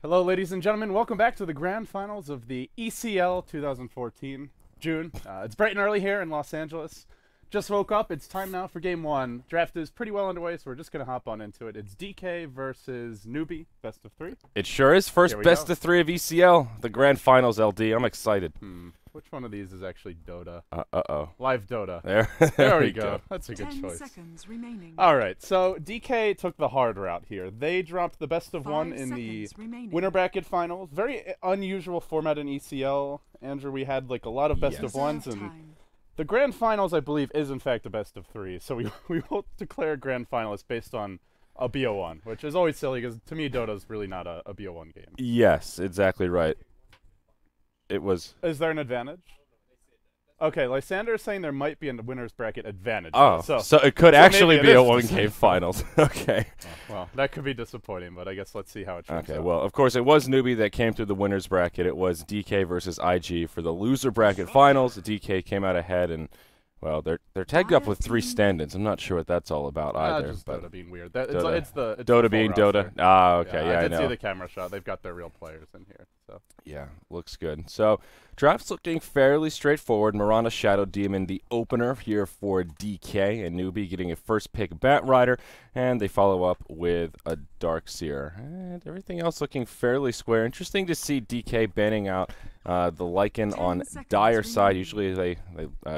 Hello, ladies and gentlemen. Welcome back to the grand finals of the ECL 2014 June. It's bright and early here in Los Angeles. Just woke up. It's time now for game one. Draft is pretty well underway, so we're just going to hop on into it. It's DK versus Newbee, best of three. It sure is. First best of three of ECL, the grand finals, LD. I'm excited. Which one of these is actually Dota? Uh-oh. Live Dota. There we go. That's a good 10 choice. seconds remaining. All right, so DK took the hard route here. They dropped the best of one in the winner bracket finals. Very unusual format in ECL. Andrew, we had like a lot of best of ones, and the grand finals, I believe, is in fact a best of three. So we will declare grand finalists based on a BO1, which is always silly because to me Dota is really not a BO1 game. Yes, exactly right. It was. Is there an advantage? Okay, Lysander is saying there might be a winner's bracket advantage. Oh, so it could actually be a one-game finals. Okay. Well, that could be disappointing, but I guess let's see how it turns out. Okay, well, of course, it was Newbee that came through the winner's bracket. It was DK versus IG for the loser bracket finals. DK came out ahead, and, well, they're tagged up with 3 stand-ins. I'm not sure what that's all about either. Just but Dota being weird. It's Dota being Dota. Ah, okay, yeah, I I did know. see the camera shot. They've got their real players in here. So. Yeah, looks good. So, draft's looking fairly straightforward. Marana Shadow Demon, the opener here for DK, and Newbee getting a first pick Bat Rider, and they follow up with a Darkseer. And everything else looking fairly square. Interesting to see DK banning out the Lycan on Dire side. Usually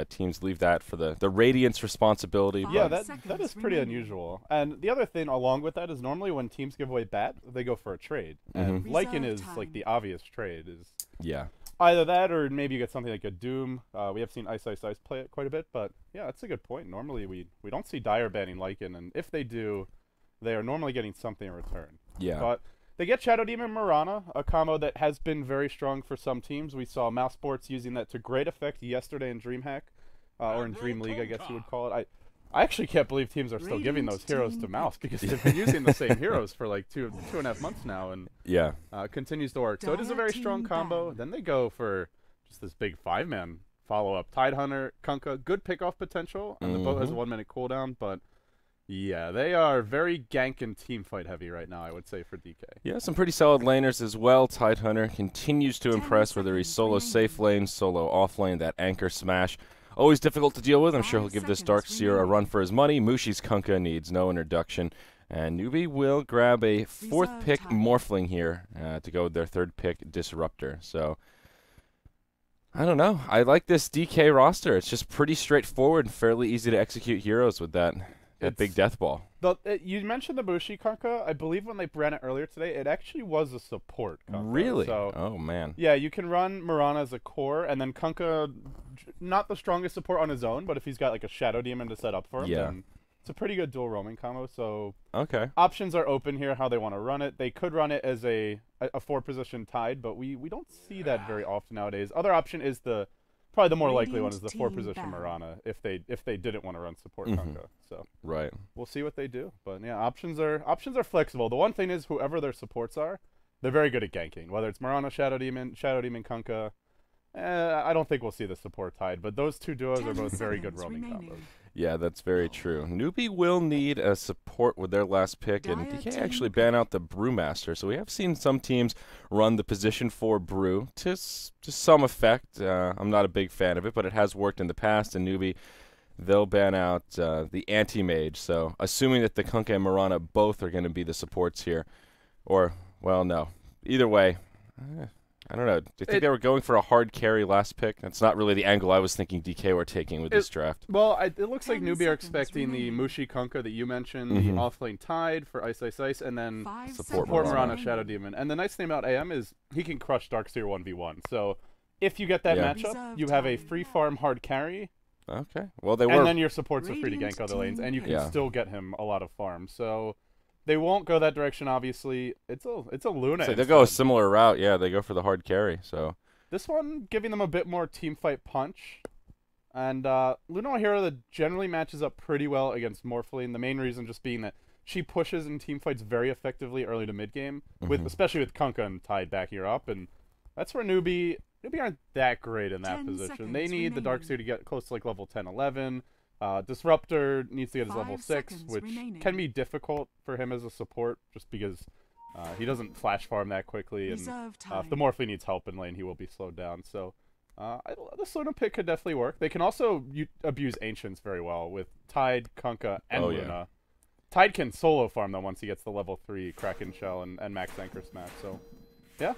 teams leave that for the Radiance responsibility. Yeah, that is pretty unusual. And the other thing along with that is normally when teams give away Bat, they go for a trade. And Lycan is like the obvious trade. Yeah. Either that or maybe you get something like a Doom. We have seen Ice play it quite a bit, but yeah, that's a good point. Normally we don't see Dire banning Lycan, and if they do, they are normally getting something in return. Yeah. But they get Shadow Demon Marana, a combo that has been very strong for some teams. We saw Mouse Sports using that to great effect yesterday in DreamHack, or in Dream League, I guess you would call it. I actually can't believe teams are still giving those heroes to Mouse because they've been using the same heroes for like two and a half months now, and yeah, continues to work. So it is a very strong combo. Then they go for just this big 5-man follow-up. Tidehunter, Kunkka, good pick-off potential, and the boat has a 1-minute cooldown, but yeah, they are very gank and team fight heavy right now, I would say, for DK. Yeah, some pretty solid laners as well. Tidehunter continues to impress, whether he's solo safe lane, solo off lane, that anchor smash. Always difficult to deal with. I'm sure he'll give this Darkseer a run for his money. Mushi's Kunkka needs no introduction. And Newbee will grab a 4th pick Morphling here to go with their 3rd pick Disruptor. So, I don't know. I like this DK roster. It's just pretty straightforward and fairly easy to execute heroes with that big death ball. You mentioned the Mushi Kunkka. I believe when they ran it earlier today, it actually was a support Kunkka. Really? So, oh, man. Yeah, you can run Marana as a core, and then Kunkka, not the strongest support on his own, but if he's got like a Shadow Demon to set up for him, then it's a pretty good dual roaming combo. So options are open here how they want to run it. They could run it as a 4-position Tide, but we don't see that very often nowadays. Other option is probably the more likely one is the 4-position Marana if they didn't want to run support Kunkka. So we'll see what they do. But yeah, options are flexible. The one thing is whoever their supports are, they're very good at ganking. Whether it's Marana, Shadow Demon, Kunkka, I don't think we'll see the support Tide, but those two duos are both very good roaming combos. Yeah, that's very true. Newbee will need a support with their last pick, and DK actually ban out the Brewmaster. So we have seen some teams run the position 4 Brew to some effect. I'm not a big fan of it, but it has worked in the past, and Newbee, they'll ban out the Anti-Mage. So assuming that the Kunkka and Marana both are going to be the supports here, or, well, no. Either way, I don't know. Do you think they were going for a hard carry last pick? That's not really the angle I was thinking DK were taking with this draft. Well, it looks like Newbee are expecting the Mushi Kunkka that you mentioned, the offlane Tide for Ice, and then support Marana, Shadow Demon. And the nice thing about AM is he can crush Darkseer 1v1. So if you get that matchup, you have a free farm hard carry. Okay. Well, they were. And then your supports are free to gank other lanes, and you can still get him a lot of farm. So they won't go that direction, obviously. It's a Luna. So they'll go a similar route. Yeah, they go for the hard carry. So this one giving them a bit more team fight punch. And Luna, a hero that generally matches up pretty well against Morphling. The main reason just being that she pushes in team fights very effectively early to mid game, especially with Kunkka and Tide backing her up. And that's where Newbee aren't that great in that position. They need the Darkseer to get close to like level 10, 11. Disruptor needs to get his level 6, which can be difficult for him as a support just because He doesn't flash farm that quickly, and if the Morphling needs help in lane, he will be slowed down. So the Luna pick could definitely work. They can also abuse Ancients very well with Tide, Kunkka, and Luna. Yeah. Tide can solo farm though once he gets the level 3 Kraken Shell and Max Anchor Smash. So yeah,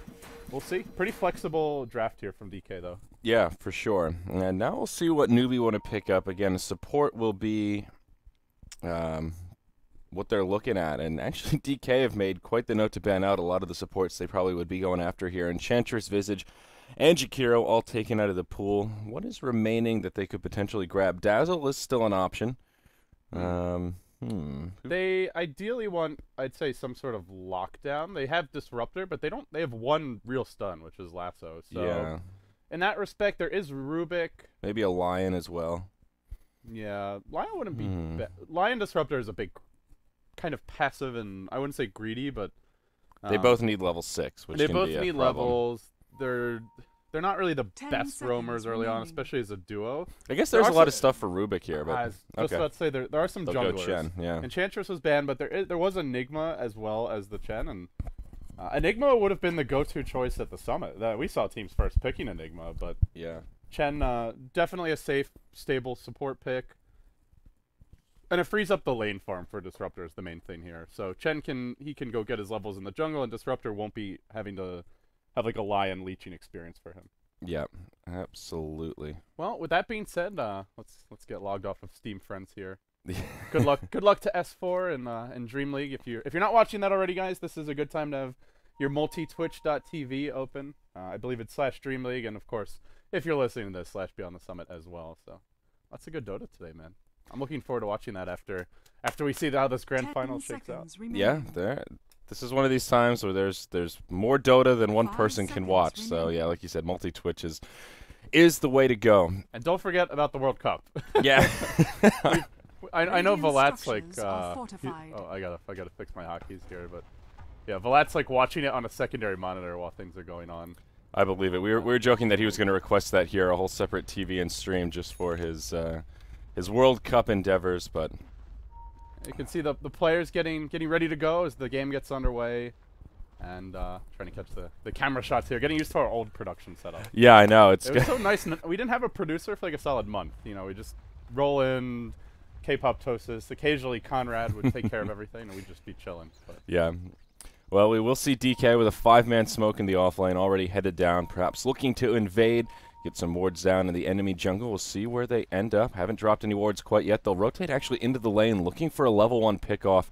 we'll see. Pretty flexible draft here from DK though. Yeah, for sure. And now we'll see what Newbee want to pick up. Again, support will be what they're looking at. And actually, DK have made quite the note to ban out a lot of the supports they probably would be going after here. Enchantress, Visage, and Jakiro all taken out of the pool. What is remaining that they could potentially grab? Dazzle is still an option. They ideally want, I'd say, some sort of lockdown. They have Disruptor, but they don't. They have one real stun, which is Lasso. So yeah. In that respect, there is Rubik. Maybe a Lion as well. Yeah, Lion wouldn't be. Lion Disruptor is a big, kind of passive, and I wouldn't say greedy, but they both need level 6. Which they can both be a need problem. levels. They're not really the best roamers early on, especially as a duo. I guess there's a lot of stuff for Rubik here, but I was just about to say there are some junglers. Go Chen, yeah. Enchantress was banned, but there was Enigma as well as the Chen, and Enigma would have been the go-to choice at the summit. We saw teams first picking Enigma, but yeah, Chen definitely a safe, stable support pick. And it frees up the lane farm for Disruptor is the main thing here. So Chen can go get his levels in the jungle, and Disruptor won't be having to have like a Lion leeching experience for him. Yeah, absolutely. Well, with that being said, let's get logged off of Steam Friends here. Good luck to S4 and Dream League. If you're not watching that already, guys, this is a good time to have your multi-twitch.tv open. I believe it's /Dream League, and of course, if you're listening to this, /Beyond the Summit as well. So that's a good Dota today, man. I'm looking forward to watching that after we see how this grand final shakes out. Yeah, this is one of these times where there's more Dota than one person can watch. So yeah, like you said, multi-Twitch is the way to go. And don't forget about the World Cup. Yeah. I know Valat's like I gotta fix my hotkeys here, but yeah, Valat's like watching it on a secondary monitor while things are going on. I believe it. We were joking that he was going to request that here, a whole separate TV and stream just for his World Cup endeavors, but you can see the players getting ready to go as the game gets underway, and trying to catch the camera shots here. Getting used to our old production setup. Yeah, I know. It was so nice. We didn't have a producer for like a solid month. You know, we just roll in K-pop Tosis. Occasionally Conrad would take care of everything, and we'd just be chilling. But. Yeah. Well, we will see DK with a 5-man smoke in the offlane already headed down, perhaps looking to invade. Get some wards down in the enemy jungle. We'll see where they end up. Haven't dropped any wards quite yet. They'll rotate actually into the lane, looking for a level 1 pickoff.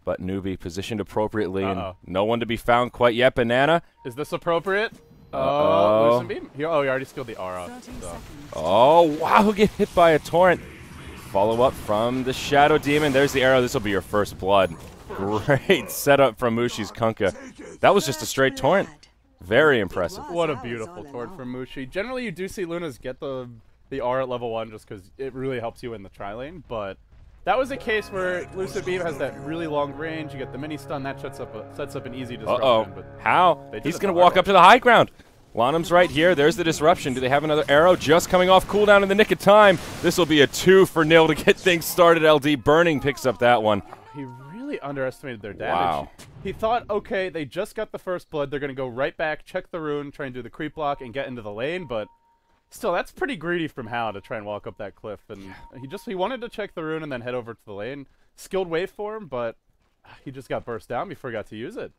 But Newbee positioned appropriately, and no one to be found quite yet. Banana. Is this appropriate? Oh, he already skilled the aura. So. Oh, wow, he'll get hit by a torrent. Follow up from the Shadow Demon. There's the arrow. This will be your first blood. Great setup from Mushi's Kunkka. That was just a straight torrent. Very impressive. What a beautiful torrent from Mushi. Generally, you do see Lunas get the R at level 1 just because it really helps you in the tri-lane, but that was a case where Lucid Beam has that really long range. You get the mini stun, that sets up an easy disruption. But how? He's going to walk up to the high ground. Lanham's right here. There's the disruption. Do they have another arrow just coming off cooldown in the nick of time? This will be a 2-0 to get things started. LD Burning picks up that one. He really underestimated their damage. Wow. He thought, okay, they just got the first blood. They're going to go right back, check the rune, try and do the creep block, and get into the lane. But still, that's pretty greedy from Hao to try and walk up that cliff. And he wanted to check the rune and then head over to the lane. Skilled waveform, but he just got burst down before he got to use it.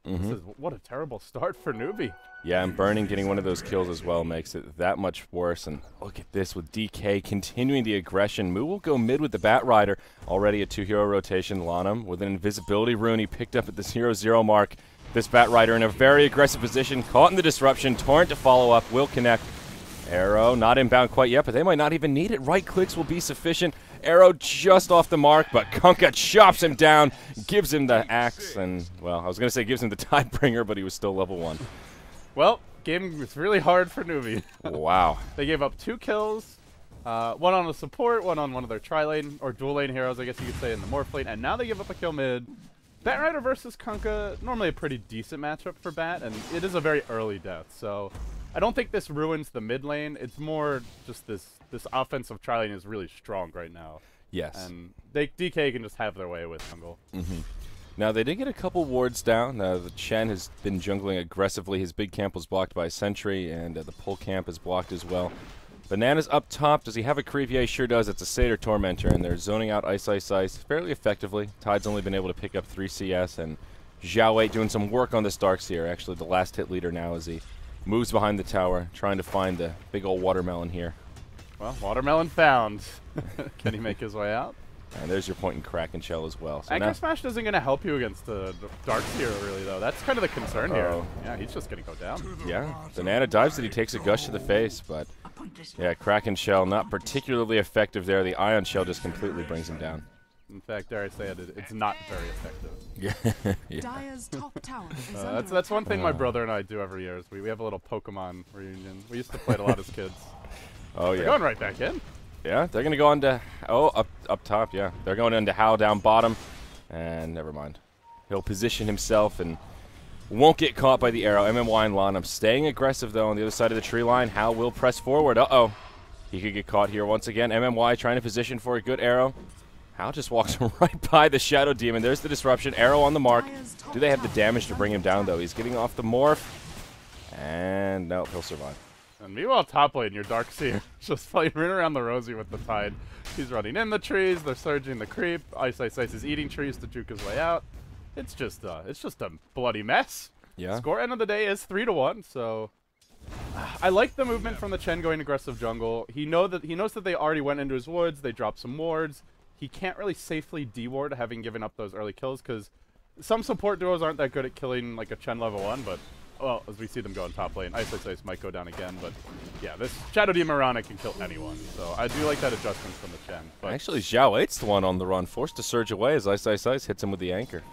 What a terrible start for Newbee. Yeah, and Burning getting one of those kills as well makes it that much worse. And look at this with DK continuing the aggression. Moo will go mid with the Bat Rider. Already a 2-hero rotation. Lanham with an invisibility rune he picked up at the 0-0 mark. This Bat Rider in a very aggressive position. Caught in the disruption. Torrent to follow up. Will connect. Arrow not inbound quite yet, but they might not even need it. Right clicks will be sufficient. Arrow just off the mark, but Kunkka chops him down, gives him the axe, and, well, I was going to say gives him the Tidebringer, but he was still level 1. Well, game was really hard for Newbee. Wow. They gave up 2 kills, one on the support, one on one of their tri-lane, or dual-lane heroes, I guess you could say, in the Morph lane, and now they give up a kill mid. Bat Rider versus Kunkka, normally a pretty decent matchup for Bat, and it is a very early death, so I don't think this ruins the mid lane. It's more just this offensive tri-lane is really strong right now. Yes. And DK can just have their way with jungle. Now, they did get a couple wards down. The Chen has been jungling aggressively. His big camp was blocked by a sentry, and the pole camp is blocked as well. Banana's up top. Does he have a creep? Yeah, he sure does. It's a Satyr Tormentor, and they're zoning out Ice Ice Ice fairly effectively. Tide's only been able to pick up 3 CS, and Xiao doing some work on this Darkseer. Actually, the last hit leader now as he moves behind the tower, trying to find the big old watermelon here. Well, watermelon found. Can he make his way out? And there's your point in Kraken Shell as well. So Anchor Smash isn't going to help you against the Darkseer, really, though. That's kind of the concern here. Yeah, he's just going to go down. Yeah, Banana dives and he takes a gush to the face, but yeah, Kraken Shell not particularly effective there. The Ion Shell just completely brings him down. In fact, dare I say it, it's not very effective. Yeah. That's one thing my brother and I do every year. Is we have a little Pokemon reunion. We used to play it a lot as kids. Oh, yeah. They're going right back in. Yeah, they're going to go on to... Oh, up top, yeah. They're going into Hao down bottom. And never mind. He'll position himself and won't get caught by the arrow. MMY and Lanham staying aggressive, though, on the other side of the tree line. Hao will press forward. Uh-oh. He could get caught here once again. MMY trying to position for a good arrow. Hao just walks right by the Shadow Demon. There's the disruption. Arrow on the mark. Do they have the damage to bring him down, though? He's getting off the morph. And no, he'll survive. And meanwhile, top lane, your Darkseer just fighting around the Rosie with the Tide. He's running in the trees. They're surging the creep. Ice Ice Ice is eating trees to juke his way out. It's just a bloody mess. Yeah. Score end of the day is 3-1. So I like the movement from the Chen going aggressive jungle. He knows that they already went into his woods. They dropped some wards. He can't really safely deward having given up those early kills because some support duos aren't that good at killing like a Chen level 1, but well, as we see them go in top lane, Ice Ice Ice might go down again, but yeah, this Shadow Demon Mirana can kill anyone, so I do like that adjustment from the Chen. But actually, Xiao 8's the one on the run, forced to surge away as Ice Ice Ice hits him with the anchor.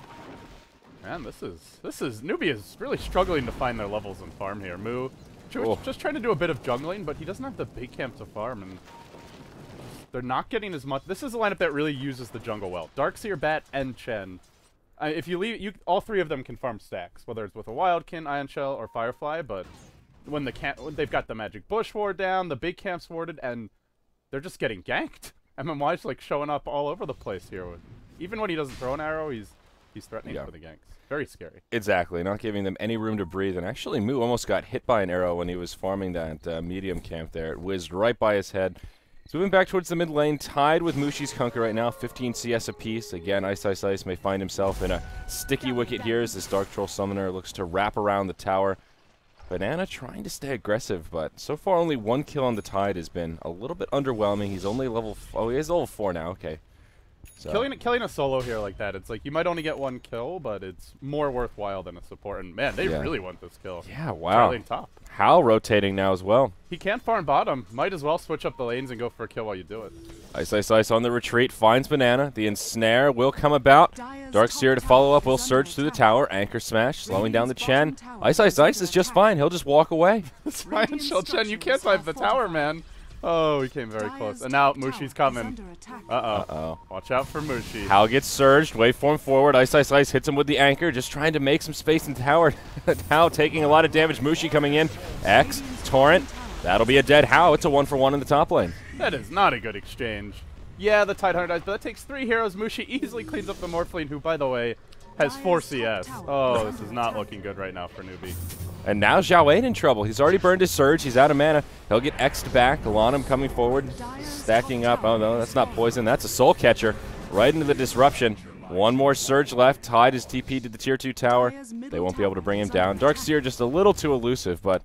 Man, this is Newbee is really struggling to find their levels in farm here. Moo just trying to do a bit of jungling, but he doesn't have the big camp to farm, and they're not getting as much. This is a lineup that really uses the jungle well. Darkseer, Bat, and Chen. If you leave, all 3 of them can farm stacks, whether it's with a Wildkin, Ion Shell, or Firefly. But when they've got the Magic Bush ward down, the big camp's warded, and they're just getting ganked. MMY's like showing up all over the place here. Even when he doesn't throw an arrow, he's threatening for the ganks. Very scary. Exactly, not giving them any room to breathe. And actually, Moo almost got hit by an arrow when he was farming that medium camp there. It whizzed right by his head. So moving back towards the mid lane, tied with Mushi's Kunkka right now, 15 CS apiece. Again, Ice Ice Ice may find himself in a sticky wicket here as this Dark Troll Summoner looks to wrap around the tower. Banana trying to stay aggressive, but so far only 1 kill on the Tide has been a little bit underwhelming. He's only level... Oh, he is level 4 now, okay. So. Killing a solo here like that, it's like you might only get 1 kill, but it's more worthwhile than a support. And man, they really want this kill. Yeah, wow. Charlie top. Hao rotating now as well. He can't farm bottom. Might as well switch up the lanes and go for a kill while you do it. Ice Ice Ice on the retreat, finds Banana. The ensnare will come about. Darkseer to follow up will surge through the tower. Anchor Smash, slowing down the Chen. Ice Ice Ice is just fine. He'll just walk away. Ryan Shell Chen, you can't dive the tower, man. Oh, he came very close. And now Mushi's coming. Uh-oh. Watch out for Mushi. Hao gets surged. Waveform forward. Ice Ice Ice hits him with the anchor. Just trying to make some space in the tower. Hao taking a lot of damage. Mushi coming in. X. Torrent. That'll be a dead Hao. It's a 1-for-1 in the top lane. That is not a good exchange. Yeah, the Tidehunter dies, but that takes 3 heroes. Mushi easily cleans up the Morphling, who, by the way, has 4 CS. Oh, this is not looking good right now for Newbee. And now Xiao in trouble. He's already burned his surge. He's out of mana. He'll get X'd back. Lanham coming forward. Stacking up. Oh, no, that's not poison. That's a soul catcher. Right into the disruption. 1 more surge left. Tide is TP to the tier 2 tower. They won't be able to bring him down. Darkseer just a little too elusive, but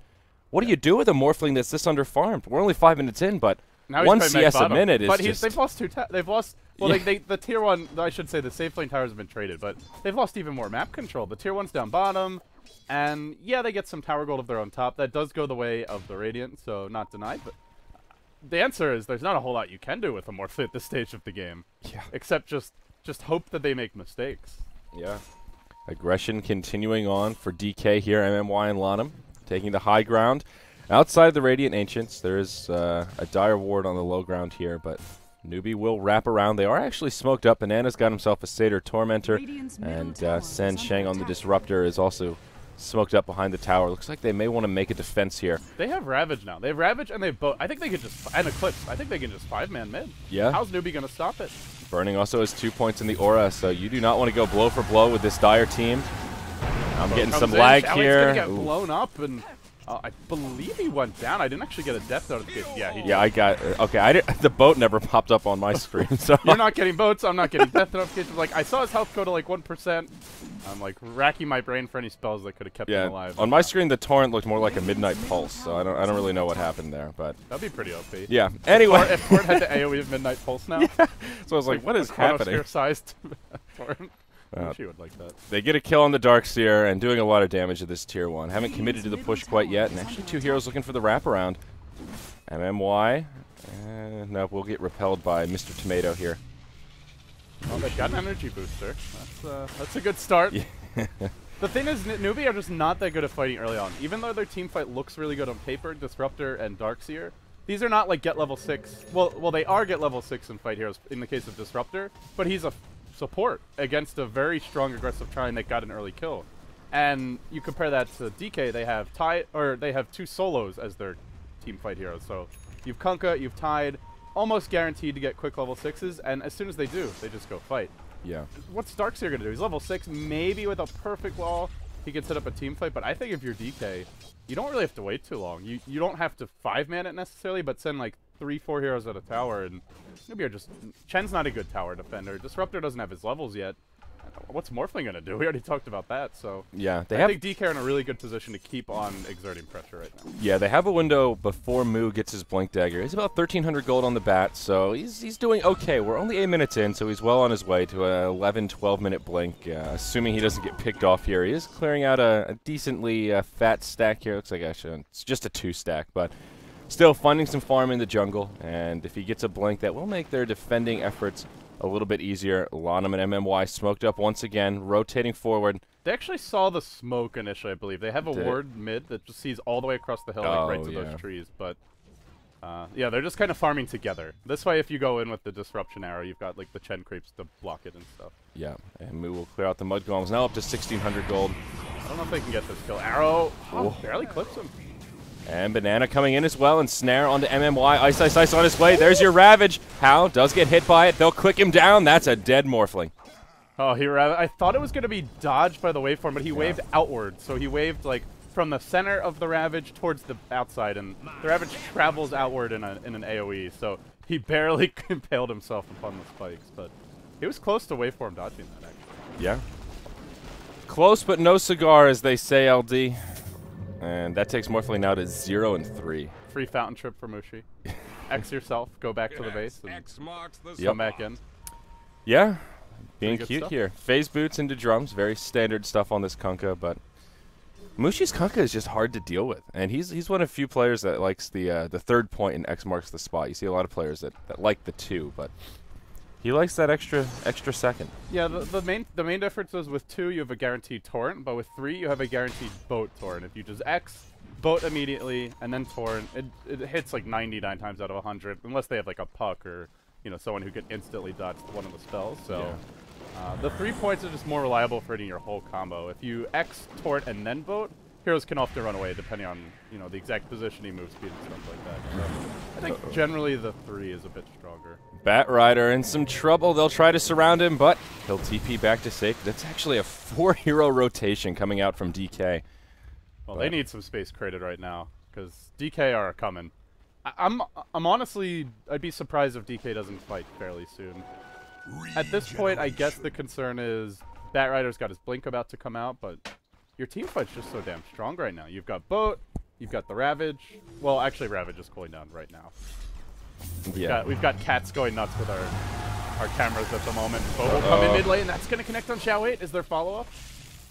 what do you do with a Morphling that's this under-farmed? We're only 5 minutes in, but now 1 CS a minute is but just... they've lost 2 they've lost... Well, the tier 1, I should say the safe lane towers have been traded, but they've lost even more map control. The tier 1's down bottom, and yeah, they get some tower gold of their own top. That does go the way of the Radiant, so not denied, but the answer is there's not a whole lot you can do with a Morphle at this stage of the game. Yeah. Except just hope that they make mistakes. Yeah. Aggression continuing on for DK here, MMY and Lanham, taking the high ground. Outside the Radiant Ancients, there is a dire ward on the low ground here, but Newbee will wrap around. They are actually smoked up. Banana's got himself a Satyr Tormentor, and Sen Sheng on the Disruptor is also smoked up behind the tower. Looks like they may want to make a defense here. They have Ravage now. They have Ravage and they have Boat. I think they could just, and Eclipse. I think they can just 5-man mid. Yeah. How's Newbee going to stop it? Burning also has 2 points in the aura, so you do not want to go blow for blow with this Dire team. I'm getting some lag here. He's going to get blown up, and I believe he went down. I didn't actually get a death notification. Yeah, he did. Yeah, I got, okay, the boat never popped up on my screen. So You're not getting boats, I'm not getting death notifications. Like, I saw his health go to like 1%. I'm like racking my brain for any spells that could have kept him alive. On my screen, the torrent looked more like a Midnight Pulse, so I don't really know what happened there, but that'd be pretty OP. Yeah. Anyway, if Torrent had the AOE of Midnight Pulse now, yeah. So I was like, what is happening? Sized Torrent. She would like that. They get a kill on the Darkseer and doing a lot of damage to this tier 1. Haven't committed to the push quite yet, and actually 2 heroes looking for the wraparound. MMY, no, we'll get repelled by Mr. Tomato here. Well, they've got an energy booster. That's a good start. Yeah. The thing is, Newbee are just not that good at fighting early on. Even though their team fight looks really good on paper, Disruptor and Darkseer, these are not like get level 6. Well, they are get level 6 in fight heroes in the case of Disruptor, but he's a support against a very strong aggressive Trine that got an early kill. And you compare that to DK, they have 2 solos as their team fight heroes. So you've Kunkka, you've Tide, almost guaranteed to get quick level 6s, and as soon as they do, they just go fight. Yeah. What's Darkseer going to do? He's level 6, maybe with a perfect wall he can set up a team fight, but I think if you're DK, you don't really have to wait too long. You don't have to 5-man it necessarily, but send like 3-4 heroes at a tower, and Newbee are just... Chen's not a good tower defender. Disruptor doesn't have his levels yet. What's Morphling going to do? We already talked about that, so... Yeah, I think DK are in a really good position to keep on exerting pressure right now. Yeah, they have a window before Moo gets his Blink Dagger. He's about 1,300 gold on the bat, so he's doing okay. We're only 8 minutes in, so he's well on his way to an 11, 12-minute Blink, assuming he doesn't get picked off here. He is clearing out a decently fat stack here. Looks like actually it's just a 2-stack, but still finding some farm in the jungle, and if he gets a Blink, that will make their defending efforts a little bit easier. Lanham and MMY smoked up once again, rotating forward. They actually saw the smoke initially, I believe. They have a ward mid that just sees all the way across the hill, like right to those trees. But yeah, they're just kind of farming together. This way, if you go in with the disruption arrow, you've got like the Chen creeps to block it and stuff. Yeah, and Moo will clear out the mud golems. Now up to 1,600 gold. I don't know if they can get this kill. Arrow barely clips him. And Banana coming in as well, and Snare onto MMY. Ice, Ice, Ice on his way. There's your Ravage. How does get hit by it. They'll click him down. That's a dead Morphling. Oh, I thought it was going to be dodged by the waveform, but he waved outward. So he waved like from the center of the Ravage towards the outside, and the Ravage travels outward in an AoE. So he barely impaled himself upon the spikes, but he was close to waveform dodging that, actually. Yeah. Close but no cigar, as they say, LD. And that takes Morphling now to 0 and 3. Free fountain trip for Mushi. X yourself, go back to the base, and come back in. Yeah, being cute stuff here. Phase boots into drums, very standard stuff on this Kunkka, but Mushi's Kunkka is just hard to deal with. And he's one of few players that likes the third point and X marks the spot. You see a lot of players that like the 2, but he likes that extra second. Yeah, the main difference is with 2 you have a guaranteed torrent, but with 3 you have a guaranteed boat torrent. If you just X, boat immediately, and then torrent, it hits like 99 times out of 100, unless they have like a puck or someone who can instantly dodge one of the spells. So the 3 points are just more reliable for hitting your whole combo. If you X, torrent, and then boat, heroes can often run away depending on the exact positioning, move speed, and stuff like that. So I think generally the 3 is a bit stronger. Bat Rider in some trouble. They'll try to surround him, but he'll TP back to safety. That's actually a 4-hero rotation coming out from DK. Well, they need some space created right now because DK are coming. I'm honestly, I'd be surprised if DK doesn't fight fairly soon. At this point, I guess the concern is Bat Rider's got his Blink about to come out, but your team fight's just so damn strong right now. You've got Boat, you've got the Ravage. Well, actually, Ravage is cooling down right now. We've got cats going nuts with our cameras at the moment. Boat will come in mid lane. That's going to connect on Xiao 8. Is there follow-up?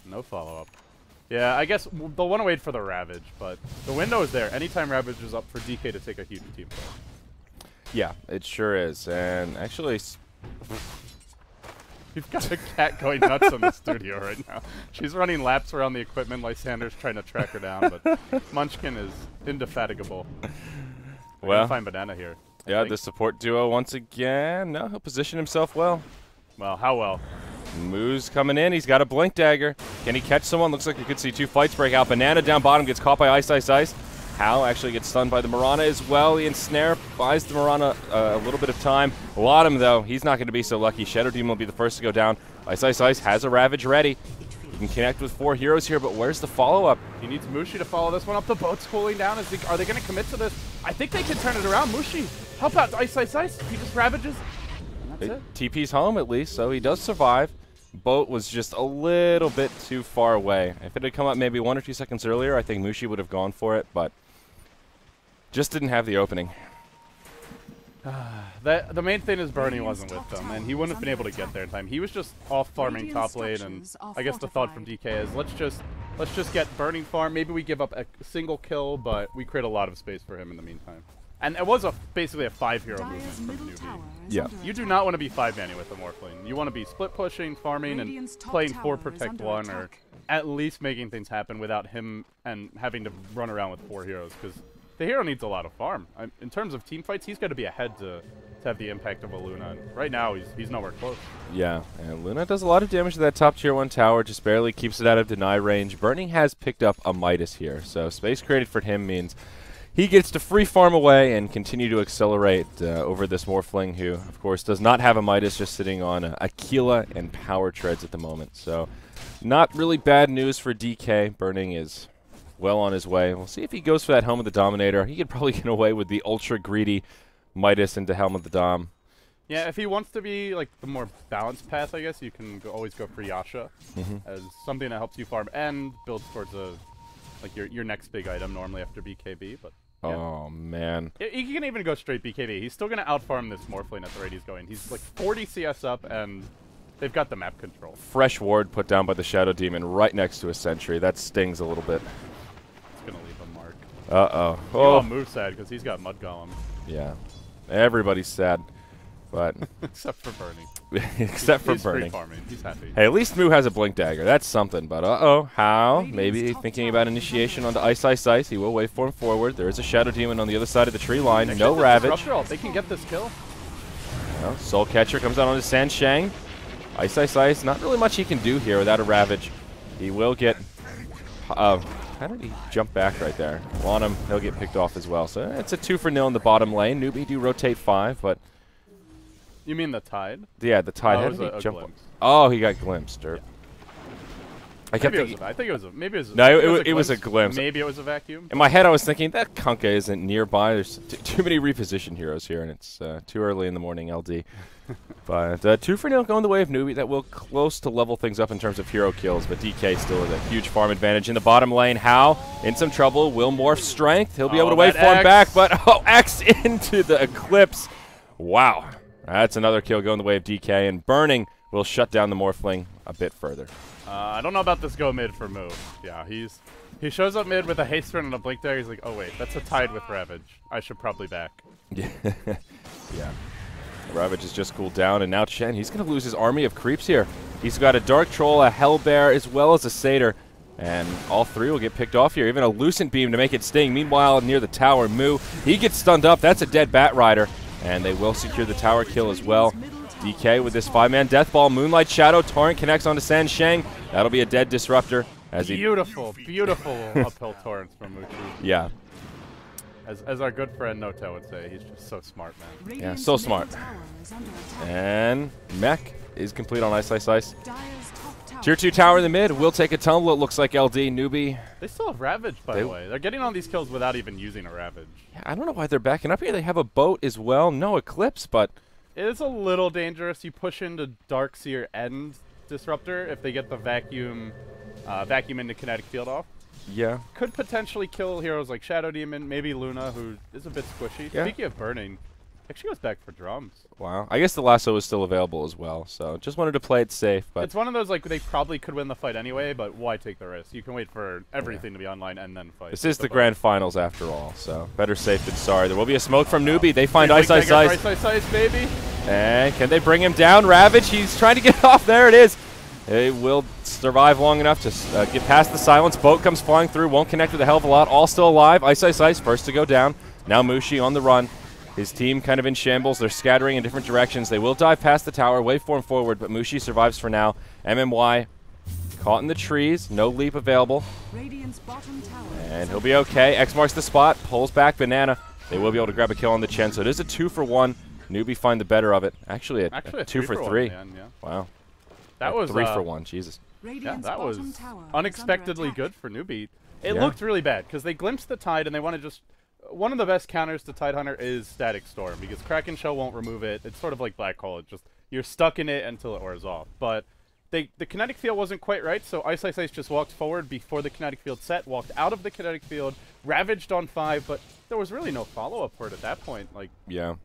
No follow-up. Yeah, I guess they'll want to wait for the Ravage, but the window is there. Anytime Ravage is up for DK to take a huge team fight. Yeah, it sure is. And actually, we've got a cat going nuts in the studio right now. She's running laps around the equipment. Lysander's trying to track her down, but Munchkin is indefatigable. Well, find Banana here. Yeah, the support duo once again. No, he'll position himself well. Well, how well? Moo's coming in. He's got a Blink Dagger. Can he catch someone? Looks like you could see 2 fights break out. Banana down bottom gets caught by Ice Ice Ice. Hal actually gets stunned by the Mirana as well. The Ensnare buys the Mirana a little bit of time. Wadham, though, he's not going to be so lucky. Shadow Demon will be the first to go down. Ice Ice Ice has a Ravage ready. He can connect with 4 heroes here, but where's the follow-up? He needs Mushi to follow this one up. The boat's cooling down. Are they going to commit to this? I think they can turn it around. Mushi, help out Ice Ice Ice. He just Ravages. And that's it. TP's home, at least, so he does survive. Boat was just a little bit too far away. If it had come up maybe 1 or 2 seconds earlier, I think Mushi would have gone for it, but just didn't have the opening. The main thing is Bernie wasn't with them, and he wouldn't have been able to get there in time. He was just off farming top lane, and I guess the thought from DK is let's just get Burning farm. Maybe we give up a single kill, but we create a lot of space for him in the meantime. And it was basically a 5-hero movement from Newbee. Yeah. You do not want to be 5-manning with a Morphling. You want to be split pushing, farming, and playing 4 protect 1, or at least making things happen without him and having to run around with 4 heroes, because the hero needs a lot of farm. In terms of team fights, he's got to be ahead to have the impact of a Luna. And right now, he's nowhere close. Yeah, and Luna does a lot of damage to that top tier 1 tower, just barely keeps it out of deny range. Burning has picked up a Midas here, so space created for him means he gets to free farm away and continue to accelerate over this Morphling, who, of course, does not have a Midas, just sitting on Aquila and Power Treads at the moment. So not really bad news for DK. Burning is well on his way. We'll see if he goes for that Helm of the Dominator. He could probably get away with the ultra greedy Midas into Helm of the Dom. Yeah, if he wants to be like the more balanced path, I guess you can always go for Yasha as something that helps you farm and builds towards your next big item normally after BKB. But yeah. Oh man, he can even go straight BKB. He's still gonna outfarm this Morphling at the rate he's going. He's like 40 CS up, and they've got the map control. Fresh ward put down by the Shadow Demon right next to a sentry. That stings a little bit. It's gonna leave a mark. Uh-oh. Oh, move sad because he's got Mud Golem. Yeah, everybody's sad, but except for Burning. Except for Burning. He's happy. Hey, at least Moo has a Blink Dagger. That's something. But how? Maybe thinking about initiation onto Ice Ice Ice. He will wait for him forward. There is a Shadow Demon on the other side of the tree line. No Ravage. They can get this kill. Well, Soul Catcher comes out onto Sanshang. Ice Ice Ice. Not really much he can do here without a Ravage. He will get. How did he jump back right there? On him, he'll get picked off as well. So it's a 2-for-0 in the bottom lane. Newbee do rotate 5, but. You mean the Tide? Yeah, the Tide. How did he jump? Oh, he got glimpsed. Or I kept thinking. I think it was maybe it was. No, it was a glimpse. Maybe it was a vacuum. In my head, I was thinking that Kunkka isn't nearby. There's too many reposition heroes here, and it's too early in the morning. LD. But 2-for-0 going the way of Newbee. That will close to level things up in terms of hero kills, but DK still has a huge farm advantage in the bottom lane. How? In some trouble. Will morph strength. He'll be able to wait for him back, but X into the Eclipse. Wow. That's another kill going the way of DK, and Burning will shut down the Morphling a bit further. I don't know about this go mid for Moo. Yeah, he shows up mid with a haste run and a Blink Dagger. He's like, oh wait, that's a Tide with Ravage. I should probably back. Yeah. Ravage is just cooled down, and now Chen, he's going to lose his army of creeps here. He's got a Dark Troll, a Hellbear, as well as a Satyr, and all 3 will get picked off here. Even a Lucent Beam to make it sting. Meanwhile, near the tower, Moo, he gets stunned up. That's a dead Bat Rider, and they will secure the tower kill as well. DK with this 5-man Death Ball. Moonlight Shadow. Torrent connects onto Sanshang. That'll be a dead Disruptor. Beautiful uphill torrents from Mushi. Yeah. As our good friend Noto would say, he's just so smart, man. Yeah, so smart. And Mech is complete on Ice Ice Ice. Tier 2 tower in the mid will take a tumble. It looks like LD, Newbee. They still have Ravage, by the way. They're getting on these kills without even using a Ravage. Yeah, I don't know why they're backing up here. They have a boat as well. No Eclipse, but it is a little dangerous. You push into Darkseer and Disruptor if they get the vacuum into Kinetic Field off. Yeah. Could potentially kill heroes like Shadow Demon, maybe Luna, who is a bit squishy. Yeah. Speaking of Burning, actually goes back for drums. Wow. I guess the lasso is still available as well, so just wanted to play it safe. But it's one of those, like, they probably could win the fight anyway, but why take the risk? You can wait for everything to be online and then fight. This is the grand finals after all, so better safe than sorry. There will be a smoke from Newbee. They find Ice Ice Ice. Ice Ice Ice, baby. And can they bring him down? Ravage, he's trying to get off. There it is. They will survive long enough to get past the silence. Boat comes flying through, won't connect with a hell of a lot. All still alive. Ice Ice Ice, first to go down. Now Mushi on the run. His team kind of in shambles. They're scattering in different directions. They will dive past the tower, waveform forward, but Mushi survives for now. MMY caught in the trees. No leap available. And he'll be okay. X marks the spot. Pulls back Banana. They will be able to grab a kill on the Chen, so it is a 2-for-1. Newbee find the better of it. Actually a 2-for-3. Yeah. Wow. That was 3-for-1. Jesus. Yeah, that was unexpectedly good for Newbee. It looked really bad because they glimpsed the Tide and they want to just... One of the best counters to Tidehunter is Static Storm because Kraken Shell won't remove it. It's sort of like Black Hole. It's just you're stuck in it until it wears off. But the kinetic field wasn't quite right, so Ice just walked forward before the kinetic field set, walked out of the kinetic field, ravaged on 5, but there was really no follow-up for it at that point. Like,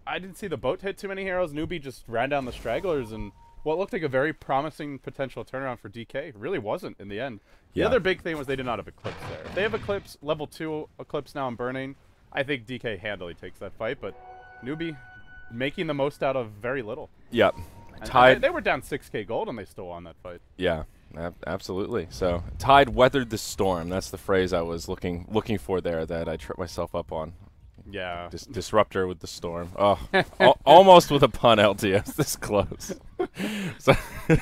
I didn't see the boat hit too many heroes. Newbee just ran down the stragglers, and what looked like a very promising potential turnaround for DK really wasn't in the end. The other big thing was they did not have Eclipse there. If they have Eclipse, level 2 Eclipse now and burning, I think DK handily takes that fight, but Newbee making the most out of very little. Yep. Tide. They were down 6k gold and they still won that fight. Yeah, absolutely. So Tide weathered the storm. That's the phrase I was looking for there that I tripped myself up on. Yeah. Disruptor with the storm. Oh, almost with a pun, LTS. This close. So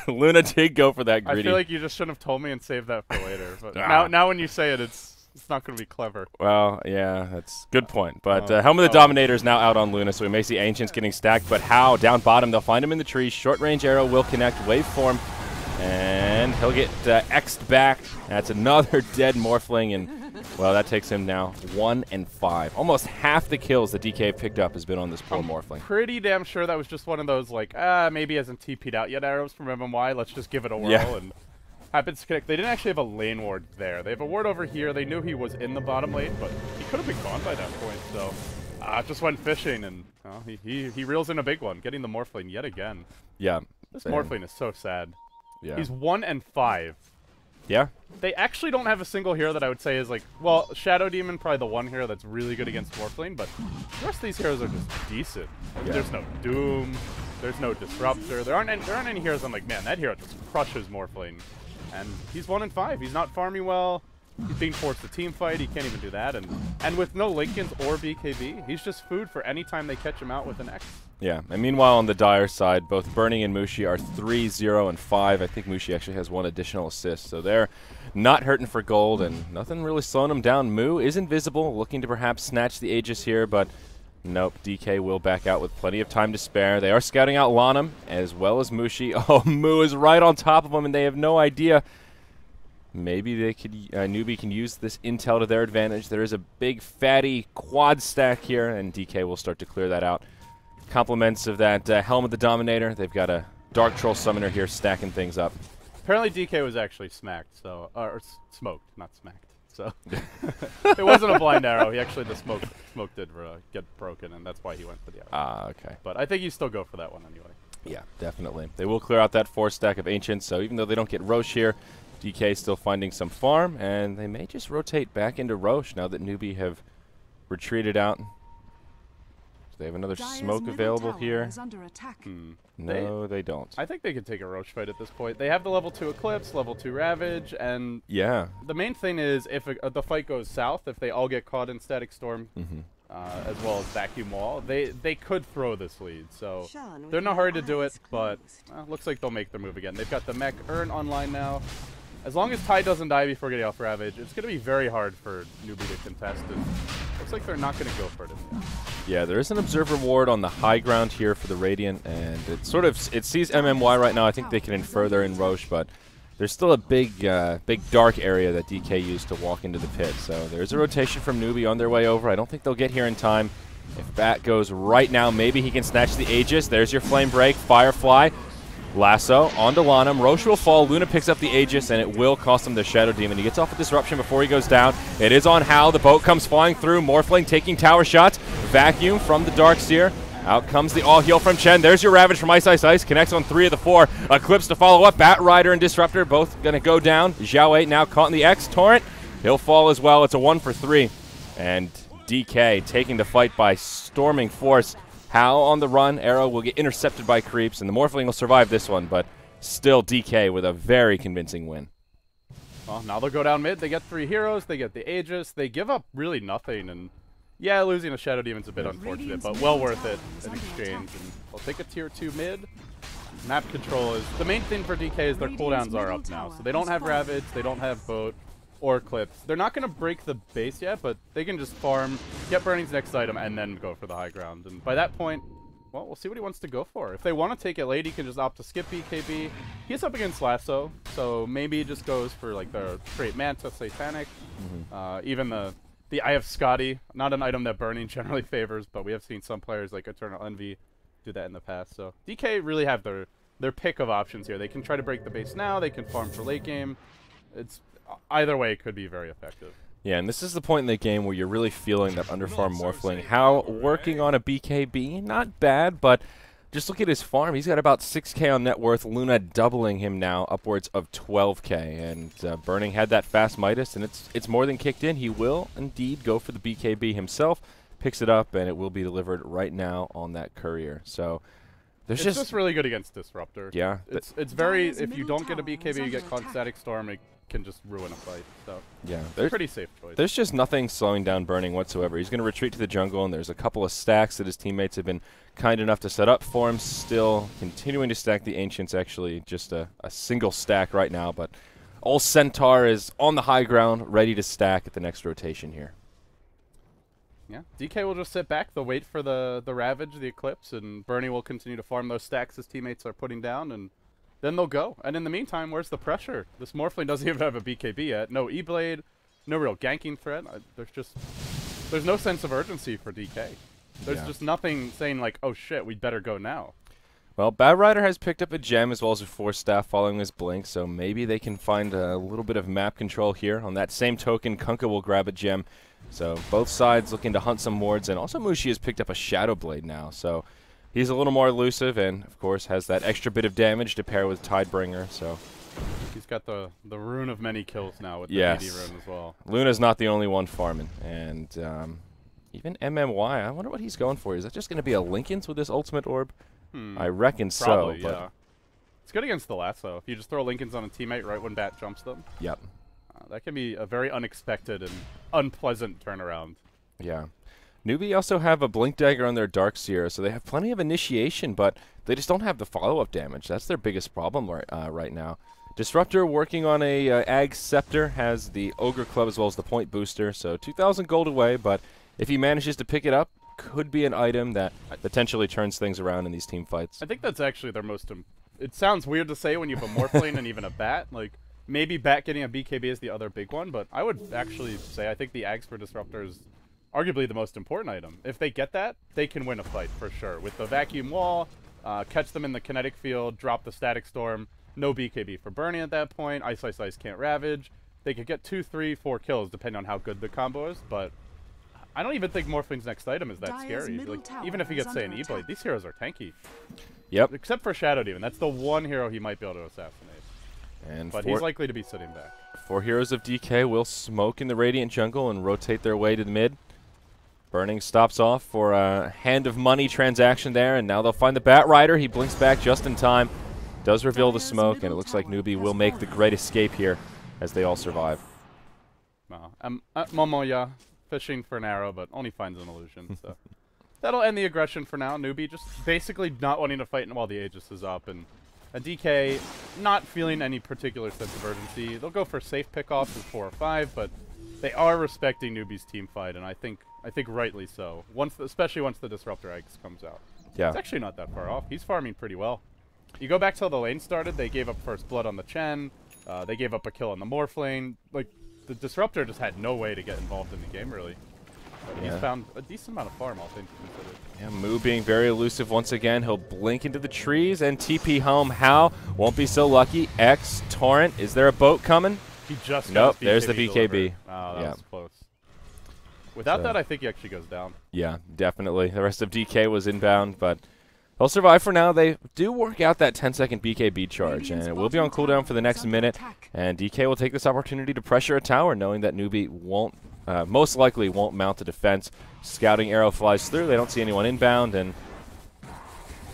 Luna did go for that greedy. I feel like you just shouldn't have told me and saved that for later. But now when you say it, it's not going to be clever. Well, yeah, that's a good point. But Helm of the Dominator is now out on Luna, so we may see Ancients getting stacked. But how? Down bottom, they'll find him in the trees. Short-range arrow will connect. Waveform. And he'll get X'd back. That's another dead Morphling. And, well, that takes him now 1 and 5. Almost half the kills that DK picked up has been on this poor Morphling. Pretty damn sure that was just one of those, like, maybe hasn't TP'd out yet arrows from MMY. Let's just give it a whirl. Yeah. And happens to connect. They didn't actually have a lane ward there. They have a ward over here. They knew he was in the bottom lane, but he could have been gone by that point. So just went fishing, and he reels in a big one, getting the Morphling yet again. Yeah. This Morphling is so sad. Yeah. He's 1 and 5. Yeah. They actually don't have a single hero that I would say is like, well, Shadow Demon, probably the one hero that's really good against Morphling, but the rest of these heroes are just decent. Yeah. There's no Doom. There's no Disruptor. There aren't any heroes I'm like, man, that hero just crushes Morphling. And he's 1 and 5. He's not farming well. He's being forced to team fight. He can't even do that. And with no Lincolns or BKB, he's just food for any time they catch him out with an X. Yeah, and meanwhile on the Dire side, both Burning and Mushi are 3, 0, and 5. I think Mushi actually has 1 additional assist, so they're not hurting for gold, and nothing really slowing them down. Moo is invisible, looking to perhaps snatch the Aegis here, but nope, DK will back out with plenty of time to spare. They are scouting out Lanham as well as Mushi. Oh, Moo is right on top of them, and they have no idea. Maybe they could. Newbee can use this intel to their advantage. There is a big, fatty quad stack here, and DK will start to clear that out. Compliments of that Helm of the Dominator. They've got a Dark Troll Summoner here stacking things up. Apparently DK was actually smacked, so or smoked, not smacked. So it wasn't a blind arrow. He actually the smoke did get broken, and that's why he went for the arrow. Ah, okay. But I think you still go for that one anyway. Yeah, definitely. They will clear out that 4 stack of Ancients, so even though they don't get Roche here, DK still finding some farm, and they may just rotate back into Roche now that Newbee have retreated out. So they have another smoke available here. No, they don't. I think they could take a Roche fight at this point. They have the level 2 Eclipse, level 2 Ravage, and the main thing is if the fight goes south, if they all get caught in Static Storm, as well as Vacuum Wall, they could throw this lead. So they're in no hurry to do it, but looks like they'll make their move again. They've got the mech Urn online now. As long as Tide doesn't die before getting off Ravage, it's going to be very hard for Newbee to contest. And looks like they're not going to go for it in the end. Yeah, there is an Observer Ward on the high ground here for the Radiant, and it sees MMY right now. I think they can infer they're in Roche, but there's still a big dark area that DK used to walk into the pit. So there's a rotation from Newbee on their way over. I don't think they'll get here in time. If Bat goes right now, maybe he can snatch the Aegis. There's your Flame Break, Firefly. Lasso onto Lanham. Roche will fall. Luna picks up the Aegis, and it will cost him the Shadow Demon. He gets off a disruption before he goes down. It is on Hal. The boat comes flying through. Morphling taking tower shots. Vacuum from the Darkseer. Out comes the all-heal from Chen. There's your Ravage from Ice Ice Ice. Connects on 3 of the 4. Eclipse to follow up. Bat Rider and Disruptor both going to go down. Xiao 8 now caught in the X. Torrent, he'll fall as well. It's a 1 for 3. And DK taking the fight by storming force. Hal on the run. Arrow will get intercepted by creeps, and the Morphling will survive this one, but still DK with a very convincing win. Well, now they'll go down mid. They get 3 heroes. They get the Aegis. They give up really nothing, and Yeah, losing a Shadow Demon's a bit unfortunate, but well worth it in exchange. And I'll take a tier 2 mid. Map control is the main thing for DK is their cooldowns are up now. So they don't have Ravage, they don't have Boat or Clips. They're not going to break the base yet, but they can just farm, get Burning's next item, and then go for the high ground. And by that point, well, we'll see what he wants to go for. If they want to take it late, he can just opt to skip BKB. He's up against Lasso, so maybe he just goes for like the straight Manta, Satanic. Even the Eye of Scotty, not an item that Burning generally favors, but we have seen some players like Eternal Envy do that in the past. So DK really have their pick of options here. They can try to break the base now. They can farm for late game. It's either way, it could be very effective. Yeah, and this is the point in the game where you're really feeling that underfarm Morphling. How working on a BKB, not bad, but just look at his farm. He's got about 6K on net worth. Luna doubling him now, upwards of 12K. And Burning had that fast Midas, and it's more than kicked in. He will indeed go for the BKB himself, picks it up, and it will be delivered right now on that courier. So there's it's just really good against Disruptor. Yeah. It's very, if you don't get a BKB, you get caught Static Storm, it can just ruin a fight. So yeah, it's a pretty safe choice. There's just nothing slowing down Burning whatsoever. He's going to retreat to the jungle, and there's a couple of stacks that his teammates have been kind enough to set up for him. Still continuing to stack the Ancients, actually just a single stack right now, but old Centaur is on the high ground, ready to stack at the next rotation here. Yeah, DK will just sit back. They'll wait for the Ravage, the Eclipse, and Bernie will continue to farm those stacks his teammates are putting down, and then they'll go. And in the meantime, where's the pressure? This Morphling doesn't even have a BKB yet. No E-Blade, no real ganking threat. There's no sense of urgency for DK. There's just nothing saying like, oh shit, we'd better go now. Well, Bad Rider has picked up a gem as well as a Force Staff following his blink, so maybe they can find a little bit of map control here. On that same token, Kunkka will grab a gem. So both sides looking to hunt some wards, and also Mushi has picked up a Shadow Blade now. So he's a little more elusive and, of course, has that extra bit of damage to pair with Tidebringer. So he's got the rune of many kills now with the DD rune as well. Luna's not the only one farming. And even MMY, I wonder what he's going for. Is that just going to be a Linken's with this ultimate orb? I reckon probably, so. Yeah. It's good against the Lasso. If you just throw Linken's on a teammate right when Bat jumps them. Yep. That can be a very unexpected and unpleasant turnaround. Yeah. Newbee also have a Blink Dagger on their Darkseer, so they have plenty of initiation, but they just don't have the follow-up damage. That's their biggest problem right now. Disruptor working on a Ag Scepter, has the Ogre Club as well as the Point Booster, so 2,000 gold away, but if he manages to pick it up, could be an item that potentially turns things around in these team fights. I think that's actually their most... it sounds weird to say when you have a Morphling and even a Bat. Like, maybe Bat getting a BKB is the other big one, but I would actually say I think the Ags for Disruptor is arguably the most important item. If they get that, they can win a fight for sure. With the Vacuum Wall, catch them in the kinetic field, drop the Static Storm, no BKB for Burning at that point, Ice can't Ravage. They could get 2, 3, 4 kills depending on how good the combo is, but I don't even think Morphling's next item is that scary. Like, even if he gets, say, an E-Blade, these heroes are tanky. Yep. Except for Shadow Demon. That's the one hero he might be able to assassinate. But he's likely to be sitting back. 4 heroes of DK will smoke in the Radiant jungle and rotate their way to the mid. Burning stops off for a Hand of Money transaction there, and now they'll find the Bat Rider. He blinks back just in time. Does reveal the smoke, and it looks like Newbee will make the great escape here as they all survive. Momoya fishing for an arrow, but only finds an illusion. So that'll end the aggression for now. Newbee just basically not wanting to fight while the Aegis is up, and DK not feeling any particular sense of urgency. They'll go for safe pickoffs with 4 or 5, but they are respecting Newbee's team fight, and I think rightly so. Especially once the Disruptor Eggs comes out. Yeah. It's actually not that far off. He's farming pretty well. You go back till the lane started, they gave up first blood on the Chen. They gave up a kill on the Morphling. Like, the Disruptor just had no way to get involved in the game, really. But he's found a decent amount of farm, all things considered. Yeah, Moo being very elusive once again. He'll blink into the trees and TP home. How? Won't be so lucky. X, Torrent. Is there a boat coming? He just got there's the BKB. Delivered. Oh, that was close. Without that, I think he actually goes down. Yeah, definitely. The rest of DK was inbound, but they'll survive for now. They do work out that 10-second BKB charge, and it will be on cooldown for the next minute. And DK will take this opportunity to pressure a tower, knowing that Newbee won't, most likely won't mount a defense. Scouting arrow flies through. They don't see anyone inbound, and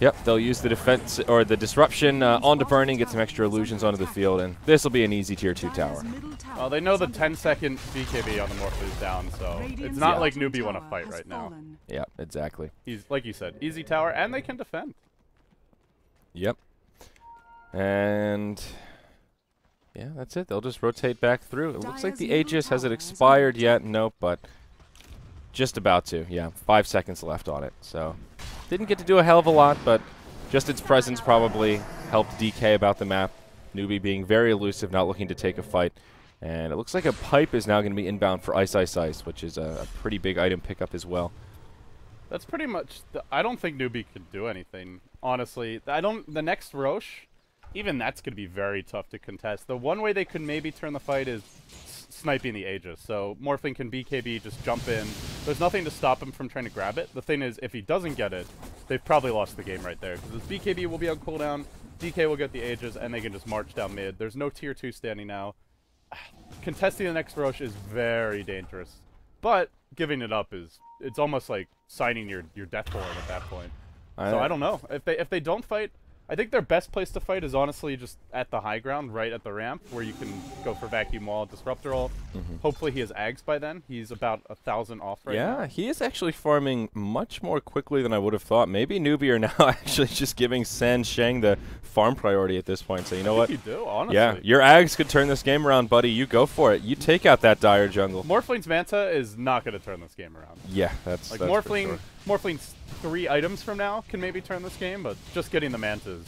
Yep, they'll use the defense or the disruption onto Burning, get some extra illusions onto the field, and this will be an easy tier 2 tower. Well, they know the 10-second BKB on the Morph is down, so it's not like Newbee want to fight right now. Yeah, exactly. He's, like you said, easy tower, and they can defend. Yep. And yeah, that's it. They'll just rotate back through. It looks like the Aegis hasn't expired yet. Nope, but just about to. Yeah, 5 seconds left on it. So didn't get to do a hell of a lot, but just its presence probably helped DK about the map. Newbee being very elusive, not looking to take a fight. And it looks like a pipe is now going to be inbound for Ice Ice Ice, which is a pretty big item pickup as well. That's pretty much... I don't think Newbee could do anything, honestly. The next Roche, even that's going to be very tough to contest. The one way they could maybe turn the fight is sniping the Aegis. So Morphling can BKB, just jump in. There's nothing to stop him from trying to grab it. The thing is, if he doesn't get it, they've probably lost the game right there. Because his BKB will be on cooldown, DK will get the Aegis, and they can just march down mid. There's no tier 2 standing now. Contesting the next Roche is very dangerous. But giving it up is... It's almost like signing your death warrant at that point. So I don't know. If they don't fight... I think their best place to fight is honestly just at the high ground, right at the ramp, where you can go for vacuum wall, disruptor ult. Hopefully he has Ags by then. He's about 1,000 off right now. Yeah, he is actually farming much more quickly than I would have thought. Maybe Newbee are now actually just giving San Sheng the farm priority at this point. So you know what? You do, honestly. Yeah, your Ags could turn this game around, buddy. You go for it. You take out that dire jungle. Morphling's Manta is not going to turn this game around. Yeah, that's like that's Morphling. for sure. Morphling's 3 items from now can maybe turn this game, but just getting the Mantas.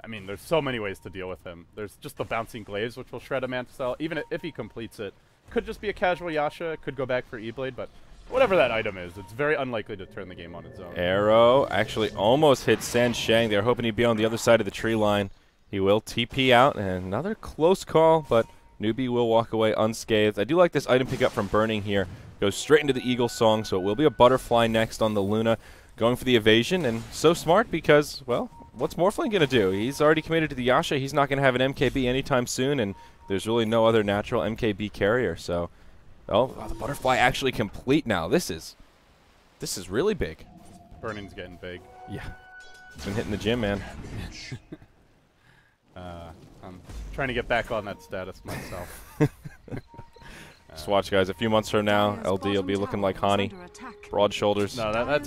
I mean, there's so many ways to deal with him. There's just the bouncing glaives, which will shred a Manta cell. Even if he completes it, could just be a casual Yasha. Could go back for E-Blade, but whatever that item is, it's very unlikely to turn the game on its own. Arrow actually almost hit San Sheng. They were hoping he'd be on the other side of the tree line. He will TP out, and another close call, but Newbee will walk away unscathed. I do like this item pickup from Burning here. Goes straight into the Eagle Song, so it will be a Butterfly next on the Luna. Going for the evasion, and so smart because, well, what's Morphling going to do? He's already committed to the Yasha. He's not going to have an MKB anytime soon, and there's really no other natural MKB carrier. So, oh, the Butterfly actually complete now. This is really big. Burning's getting big. Yeah. It's been hitting the gym, man. I'm trying to get back on that status myself. Just watch, guys. A few months from now, LD will be looking like Hani. Broad shoulders. No, that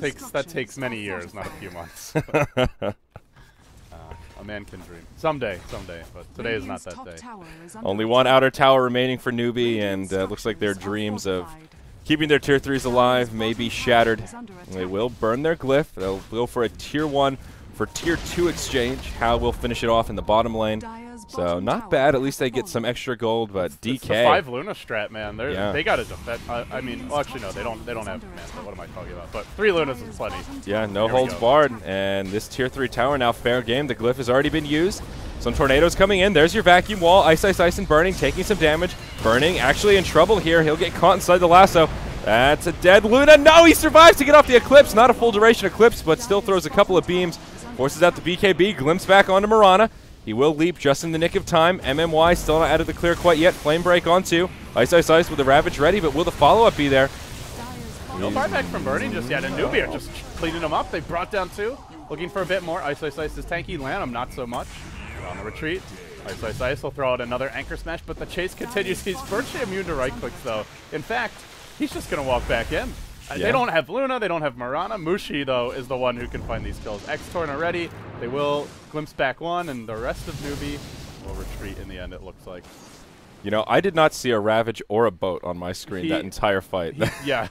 takes many years, not a few months. A man can dream. Someday, but today is not that day. Only one outer tower remaining for Newbee, and looks like their dreams of keeping their tier 3s alive may be shattered. They will burn their glyph. They'll go for a tier 1 for tier 2 exchange. Hal will finish it off in the bottom lane. So not bad. At least they get some extra gold. But DK, it's the 5 Luna strat, man. They got to defend. I mean, well, actually no, they don't have Manta. What am I talking about? But 3 Lunas is plenty. Yeah, no holds barred. And this tier 3 tower now fair game. The glyph has already been used. Some tornadoes coming in. There's your vacuum wall. Ice, and Burning taking some damage. Burning actually in trouble here. He'll get caught inside the lasso. That's a dead Luna. No, he survives to get off the Eclipse. Not a full duration Eclipse, but still throws a couple of beams. Forces out the BKB. Glimpse back onto Mirana. He will leap just in the nick of time. MMY still not out of the clear quite yet. Flame break onto Ice with the Ravage ready, but will the follow-up be there? No buyback from Burning just yet, and Newbee are just cleaning him up. They brought down 2, looking for a bit more. Ice is tanky. LAN not so much. On the retreat. Ice will throw out another Anchor Smash, but the chase continues. He's virtually immune to right-clicks, though. In fact, he's just going to walk back in. Yeah. They don't have Luna, they don't have Mirana. Mushi, though, is the one who can find these kills. X-Torn already. They will glimpse back 1, and the rest of Newbee will retreat in the end, it looks like. You know, I did not see a Ravage or a boat on my screen that entire fight. Yeah.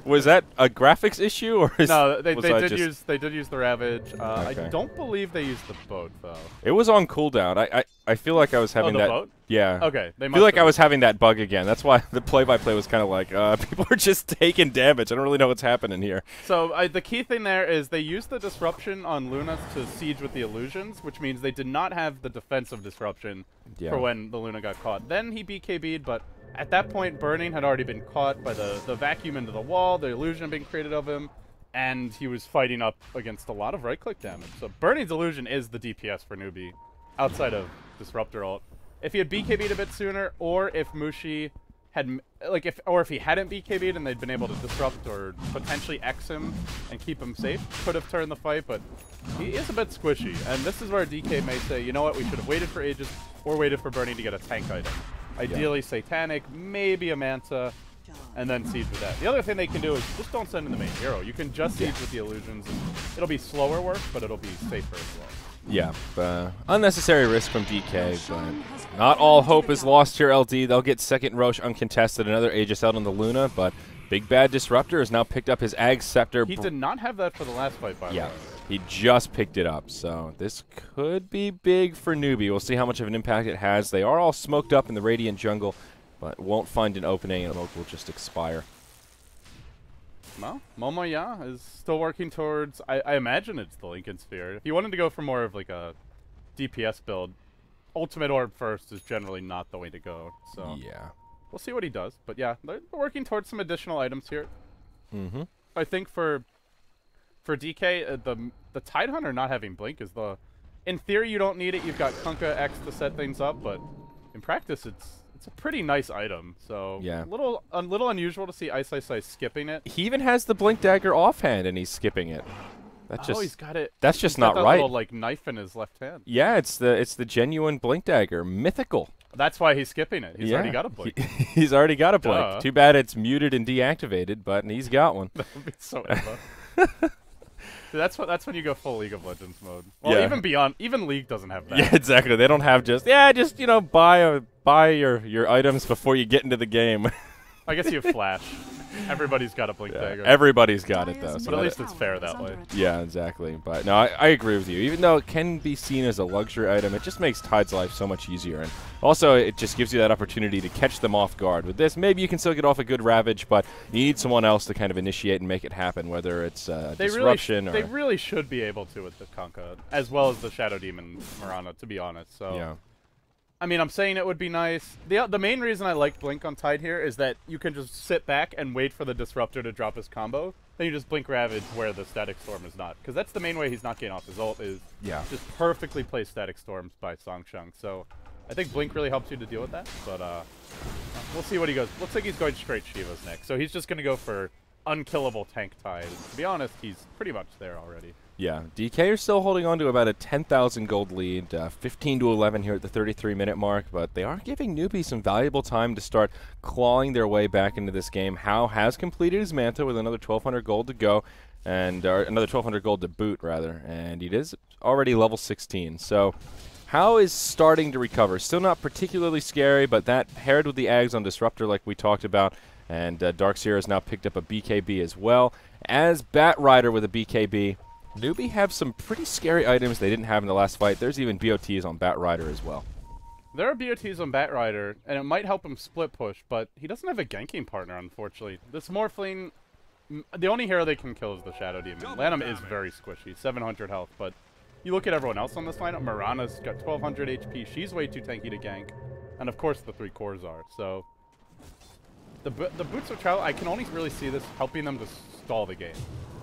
Was that a graphics issue, or no? They did use the Ravage. Okay. I don't believe they used the boat though. It was on cooldown. I feel like I was having the boat? Yeah. Okay. I feel like I was having that bug again. That's why the play-by-play was kind of like people are just taking damage. I don't really know what's happening here. So the key thing there is they used the disruption on Luna to siege with the illusions, which means they did not have the defensive disruption for when the Luna got caught. Then he BKB'd, but at that point, Burning had already been caught by the vacuum into the wall, the illusion had been created of him, and he was fighting up against a lot of right-click damage. So Burning's illusion is the DPS for Newbee, outside of Disruptor ult. If he had BKB'd a bit sooner, or if Mushi had if he hadn't BKB'd and they'd been able to disrupt or potentially X him and keep him safe, could have turned the fight, but he is a bit squishy. And this is where DK may say, you know what, we should have waited for Aegis or waited for Burning to get a tank item. Ideally Satanic, maybe a Manta, and then siege with that. The other thing they can do is just don't send in the main hero. You can just siege with the illusions, and it'll be slower work, but it'll be safer as well. Yeah, unnecessary risk from DK, but not all hope is lost here, LD. They'll get second Roche uncontested, another Aegis out on the Luna, but Big Bad Disruptor has now picked up his Ag Scepter. He did not have that for the last fight, by the way. He just picked it up, so this could be big for Newbee. We'll see how much of an impact it has. They are all smoked up in the Radiant jungle, but won't find an opening, and the smoke will just expire. Well, Momoya is still working towards, I imagine it's the Lincoln Sphere. If you wanted to go for more of like a DPS build, Ultimate Orb first is generally not the way to go. So yeah, we'll see what he does. But yeah, they're working towards some additional items here. I think for DK, the Tidehunter not having Blink is in theory you don't need it. You've got Kunkka X to set things up, but in practice it's a pretty nice item. So yeah, a little unusual to see Ice skipping it. He even has the Blink Dagger offhand and he's skipping it. That's just, he's got it. That's just he's not got that right. Little, like knife in his left hand. Yeah, it's the genuine Blink Dagger, mythical. That's why he's skipping it. He's already got a Blink. He's already got a Blink. Too bad it's muted and deactivated, but he's got one. That would be so Eva. Dude, that's when you go full League of Legends mode. Well, even League doesn't have that. Yeah, exactly. They don't have just buy your items before you get into the game. I guess you have Flash. Everybody's got a Blink Dagger. Everybody's got it, though. But at least it's fair that way. Yeah, exactly. But no, I agree with you. Even though it can be seen as a luxury item, it just makes Tide's life so much easier. And also, it just gives you that opportunity to catch them off guard. With this, maybe you can still get off a good Ravage, but you need someone else to kind of initiate and make it happen, whether it's Disruption or... They really should be able to with the Kunkka, as well as the Shadow Demon Mirana, to be honest. So. Yeah. I mean, I'm saying it would be nice. The main reason I like Blink on Tide here is that you can just sit back and wait for the Disruptor to drop his combo. Then you just Blink Ravage where the Static Storm is not. Because that's the main way he's not getting off his ult, is just perfectly placed Static Storms by Songsheng. So I think Blink really helps you to deal with that. But we'll see what he goes. Looks like he's going straight Shiva's next. So he's just going to go for unkillable tank Tide. And to be honest, he's pretty much there already. Yeah, DK are still holding on to about a 10,000 gold lead, 15 to 11 here at the 33-minute mark, but they are giving Newbee some valuable time to start clawing their way back into this game. Hao has completed his Manta with another 1,200 gold to go, and another 1,200 gold to boot, rather, and he is already level 16. So Hao is starting to recover. Still not particularly scary, but that paired with the Ags on Disruptor like we talked about, and Darkseer has now picked up a BKB as well. As Bat Rider with a BKB, Newbee have some pretty scary items they didn't have in the last fight. There's even BOTs on Bat Rider as well. There are BOTs on Bat Rider, and it might help him split push, but he doesn't have a ganking partner, unfortunately. This Morphling, the only hero they can kill is the Shadow Demon. Lanham is very squishy, 700 health, but you look at everyone else on this lineup, Mirana's got 1,200 HP. She's way too tanky to gank, and of course the 3 cores are. So the Boots of Travel, I can only really see this helping them to stall the game.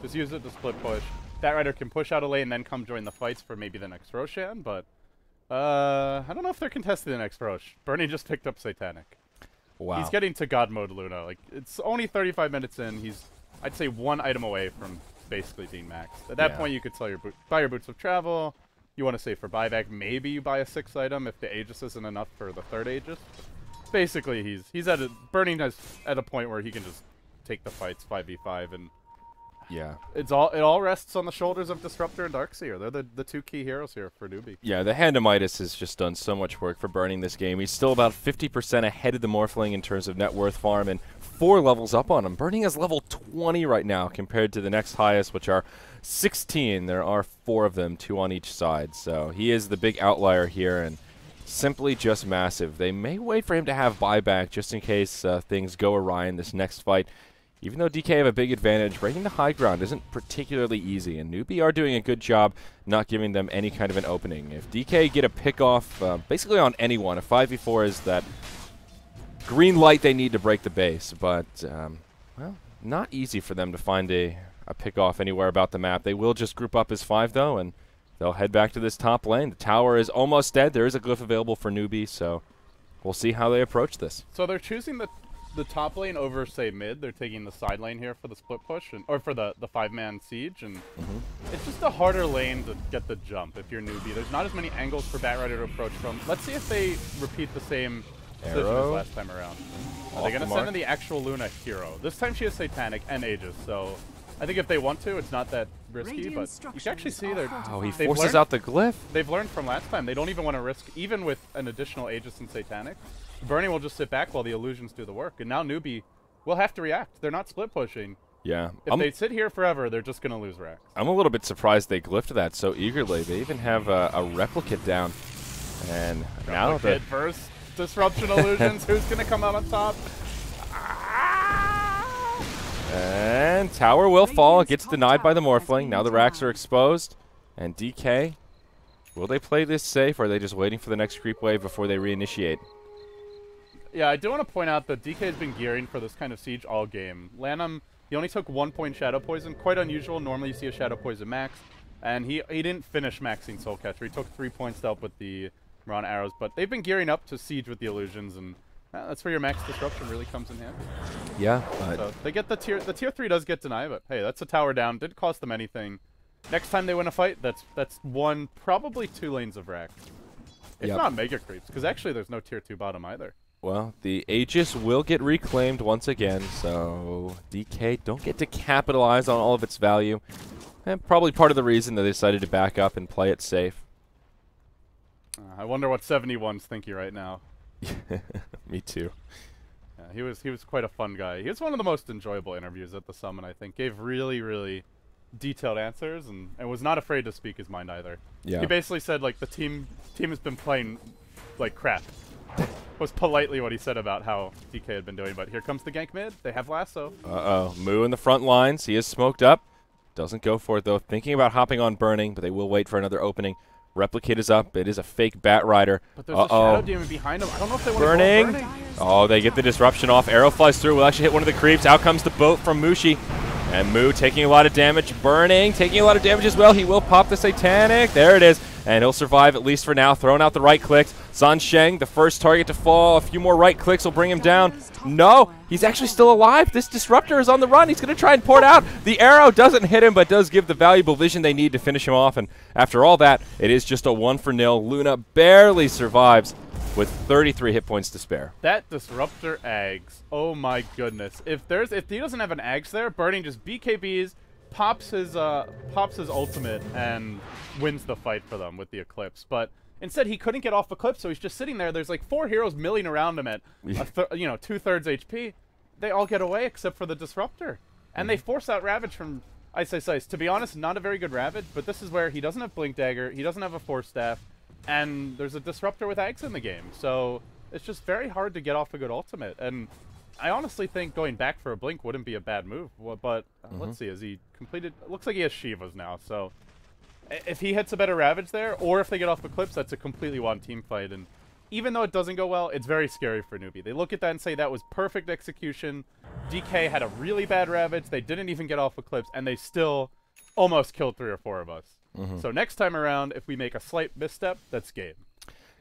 Just use it to split push. Bat Rider can push out a lane and then come join the fights for maybe the next Roshan, but I don't know if they're contesting the next Rosh. Bernie just picked up Satanic. Wow. He's getting to God mode Luna. Like, it's only 35 minutes in. He's, I'd say, 1 item away from basically being maxed. At that point, you could sell your buy your Boots of Travel. You want to save for buyback. Maybe you buy a 6th item if the Aegis isn't enough for the 3rd Aegis. Basically, he's at Burning has at a point where he can just take the fights 5v5 and. Yeah, it all rests on the shoulders of Disruptor and Darkseer. They're the 2 key heroes here for Newbee. Yeah, the Hand of Midas has just done so much work for Burning this game. He's still about 50% ahead of the Morphling in terms of net worth farm and 4 levels up on him. Burning is level 20 right now compared to the next highest, which are 16. There are 4 of them, 2 on each side. So he is the big outlier here and simply just massive. They may wait for him to have buyback just in case things go awry in this next fight. Even though DK have a big advantage, breaking the high ground isn't particularly easy, and Newbee are doing a good job not giving them any kind of an opening. If DK get a pick-off basically on anyone, a 5v4 is that green light they need to break the base, but, well, not easy for them to find a pick-off anywhere about the map. They will just group up as 5, though, and they'll head back to this top lane. The tower is almost dead. There is a glyph available for Newbee, so we'll see how they approach this. So they're choosing the top lane over, say, mid. They're taking the side lane here for the split push, or for the 5-man siege, and it's just a harder lane to get the jump if you're Newbee. There's not as many angles for Batrider to approach from. Let's see if they repeat the same position as last time around. Are they going to send in the actual Luna hero? This time she has Satanic and Aegis, so I think if they want to, it's not that risky, but you can actually see they're... Oh, he forces out the glyph. They've learned from last time. They don't even want to risk, even with an additional Aegis and Satanic. Burning will just sit back while the illusions do the work, and now Newbee will have to react. They're not split pushing. Yeah. If they sit here forever, they're just going to lose racks. I'm a little bit surprised they glyphed that so eagerly. They even have a replicate down. And now the first disruption illusions. Who's going to come out on top? And tower will fall. It gets denied by the Morphling. Now the racks are exposed. And DK, will they play this safe, or are they just waiting for the next creep wave before they reinitiate? Yeah, I do want to point out that DK has been gearing for this kind of siege all game. Lanham, he only took 1 point Shadow Poison. Quite unusual. Normally you see a Shadow Poison max. And he didn't finish maxing Soul Catcher. He took 3 points to help with the Mirana arrows. But they've been gearing up to siege with the illusions, and that's where your max disruption really comes in handy. Yeah. So they get the tier 3 does get denied, but hey, that's a tower down. Didn't cost them anything. Next time they win a fight, that's one, probably 2 lanes of rack. It's not mega creeps, because actually there's no tier 2 bottom either. Well, the Aegis will get reclaimed once again, so DK don't get to capitalize on all of its value. And probably part of the reason that they decided to back up and play it safe. I wonder what 71's thinking right now. Me too. Yeah, he was quite a fun guy. He was one of the most enjoyable interviews at the Summit, I think. Gave really, really detailed answers and was not afraid to speak his mind either. Yeah. He basically said, like, the team has been playing like crap. Was politely what he said about how DK had been doing, but here comes the gank mid. They have lasso. Uh-oh. Moo in the front lines. He is smoked up. Doesn't go for it, though. Thinking about hopping on Burning, but they will wait for another opening. Replicate is up. It is a fake Batrider. But there's a Shadow Demon behind him. I don't know if they want to Burning. go Burning. Oh, they get the disruption off. Arrow flies through. Will actually hit one of the creeps. Out comes the boat from Mushi. And Moo taking a lot of damage. Burning, taking a lot of damage as well. He will pop the Satanic. There it is. And he'll survive, at least for now. Throwing out the right clicks. San Sheng, the first target to fall. A few more right clicks will bring him down. No, he's actually still alive. This Disruptor is on the run. He's going to try and port out. The arrow doesn't hit him, but does give the valuable vision they need to finish him off. And after all that, it is just a 1-0. Luna barely survives with 33 hit points to spare. That Disruptor Ags. Oh my goodness. If he doesn't have an Ags there, Burning just BKBs, pops his ultimate and wins the fight for them with the Eclipse. But instead, he couldn't get off Eclipse, so he's just sitting there. There's like 4 heroes milling around him at 2/3 HP. They all get away except for the Disruptor, and they force out Ravage from Ice. To be honest, not a very good Ravage, but this is where he doesn't have Blink Dagger, he doesn't have a Force Staff, and there's a Disruptor with Ags in the game, so it's just very hard to get off a good ultimate. And I honestly think going back for a Blink wouldn't be a bad move, but let's see, has he completed? It looks like he has Shivas now, so if he hits a better Ravage there, or if they get off Eclipse, that's a completely one team fight. And even though it doesn't go well, it's very scary for Newbee. They look at that and say that was perfect execution. DK had a really bad Ravage, they didn't even get off Eclipse, and they still almost killed 3 or 4 of us. So next time around, if we make a slight misstep, that's game.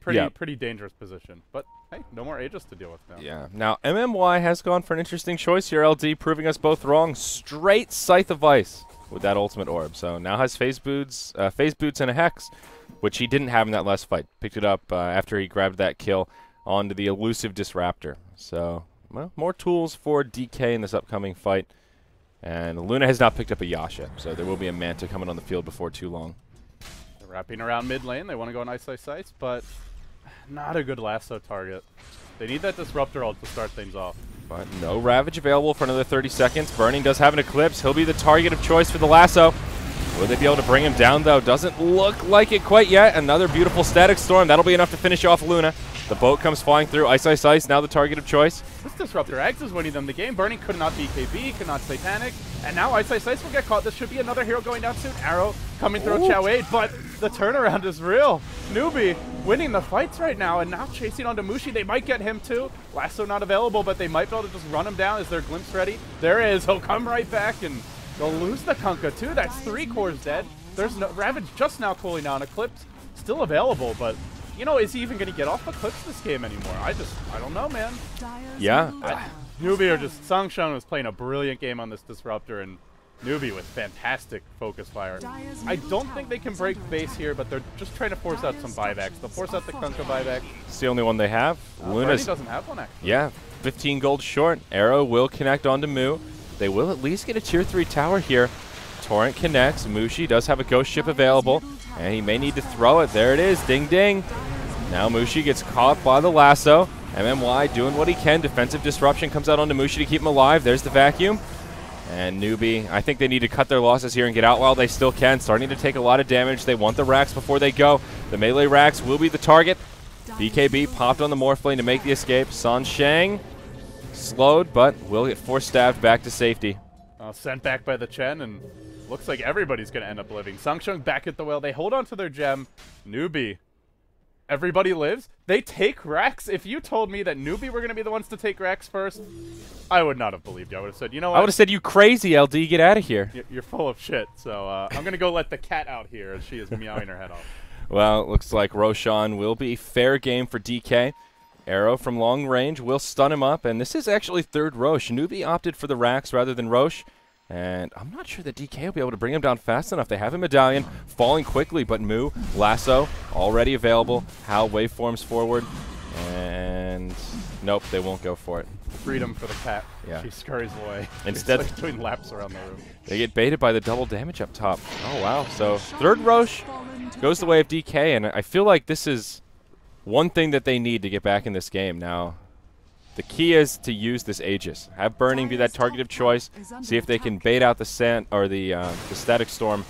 Pretty dangerous position. But hey, no more Aegis to deal with now. Yeah. Now, MMY has gone for an interesting choice here, LD, proving us both wrong. Straight Scythe of Ice with that ultimate orb. So now has phase boots and a Hex, which he didn't have in that last fight. Picked it up after he grabbed that kill onto the elusive Disruptor. So, well, more tools for DK in this upcoming fight. And Luna has not picked up a Yasha, so there will be a Manta coming on the field before too long. They're wrapping around mid lane. They want to go on Ice, but not a good lasso target. They need that Disruptor ult to start things off. But no Ravage available for another 30 seconds. Burning does have an Eclipse. He'll be the target of choice for the lasso. Will they be able to bring him down, though? Doesn't look like it quite yet. Another beautiful Static Storm. That'll be enough to finish off Luna. The boat comes flying through. Ice, now the target of choice. This Disruptor Ags is winning them the game. Burning could not BKB, could not Satanic. And now Ice will get caught. This should be another hero going down soon. Arrow coming through Chow 8, but the turnaround is real. Newbee winning the fights right now, and now chasing onto Mushi. They might get him too. Lasso not available, but they might be able to just run him down. Is their glimpse ready? There is. He'll come right back, and they'll lose the Kunkka too. That's 3 cores dead. There's no Ravage just now cooling down. Eclipse still available, but you know, is he even going to get off Eclipse this game anymore? I don't know, man. Yeah. Newbee are just... Sangshun was playing a brilliant game on this Disruptor, and Newbee with fantastic focus fire. I don't think they can break base here, but they're just trying to force out some buybacks. They'll force out the Kunkka buyback. It's the only one they have. Luna's doesn't have one, actually. Yeah, 15 gold short. Arrow will connect onto Mu. They will at least get a tier 3 tower here. Torrent connects. Mushi does have a ghost ship available, and he may need to throw it. There it is. Ding, ding. Now Mushi gets caught by the lasso. MMY doing what he can. Defensive disruption comes out onto Mushi to keep him alive. There's the vacuum. And Newbee, I think they need to cut their losses here and get out while they still can. Starting to take a lot of damage. They want the racks before they go. The melee racks will be the target. BKB popped on the Morphling to make the escape. Sansheng slowed, but will get force stabbed back to safety. Sent back by the Chen, and looks like everybody's going to end up living. Sangshun back at the well. They hold on to their gem. Newbee. Everybody lives. They take Rex. If you told me that Newbee were going to be the ones to take Rex first, I would not have believed you. I would have said, you know what? I would have said, you crazy, LD, get out of here. You're full of shit. So I'm going to go let the cat out here as she is meowing her head off. Well, it looks like Roshan will be fair game for DK. Arrow from long range will stun him up, and this is actually third Roche. Newbee opted for the racks rather than Roche. And I'm not sure that DK will be able to bring him down fast enough. They have a medallion falling quickly, but Mu, lasso, already available. Hal waveforms forward. And nope, they won't go for it. Freedom for the cat. Yeah. She scurries away. Instead, like doing laps around the room. They get baited by the double damage up top. Oh, wow. So third Roche goes the way of DK, and I feel like this is one thing that they need to get back in this game. Now, the key is to use this Aegis. Have Burning be that target of choice. See if they can bait out the sand or the Static Storm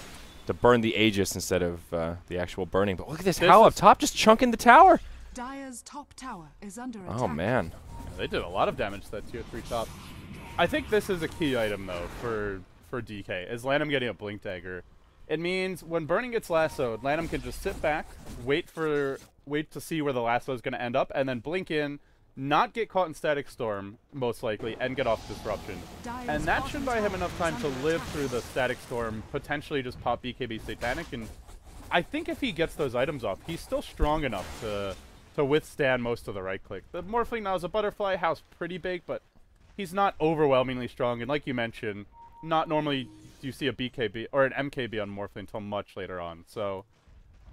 to burn the Aegis instead of the actual burning. But look at this Hal up top, just chunking the tower. Dire's top tower is under attack. Oh man, they did a lot of damage to that tier 3 top. I think this is a key item though for DK. Is Lanham getting a Blink Dagger? It means when Burning gets lassoed, Lanham can just sit back, wait to see where the lasso is going to end up, and then blink in. Not get caught in Static Storm, most likely, and get off Disruption. And that should buy him enough time to live through the Static Storm, potentially just pop BKB Satanic, and I think if he gets those items off, he's still strong enough to withstand most of the right-click. The Morphling now is a Butterfly House, pretty big, but he's not overwhelmingly strong, and like you mentioned, not normally do you see a BKB, or an MKB on Morphling until much later on, so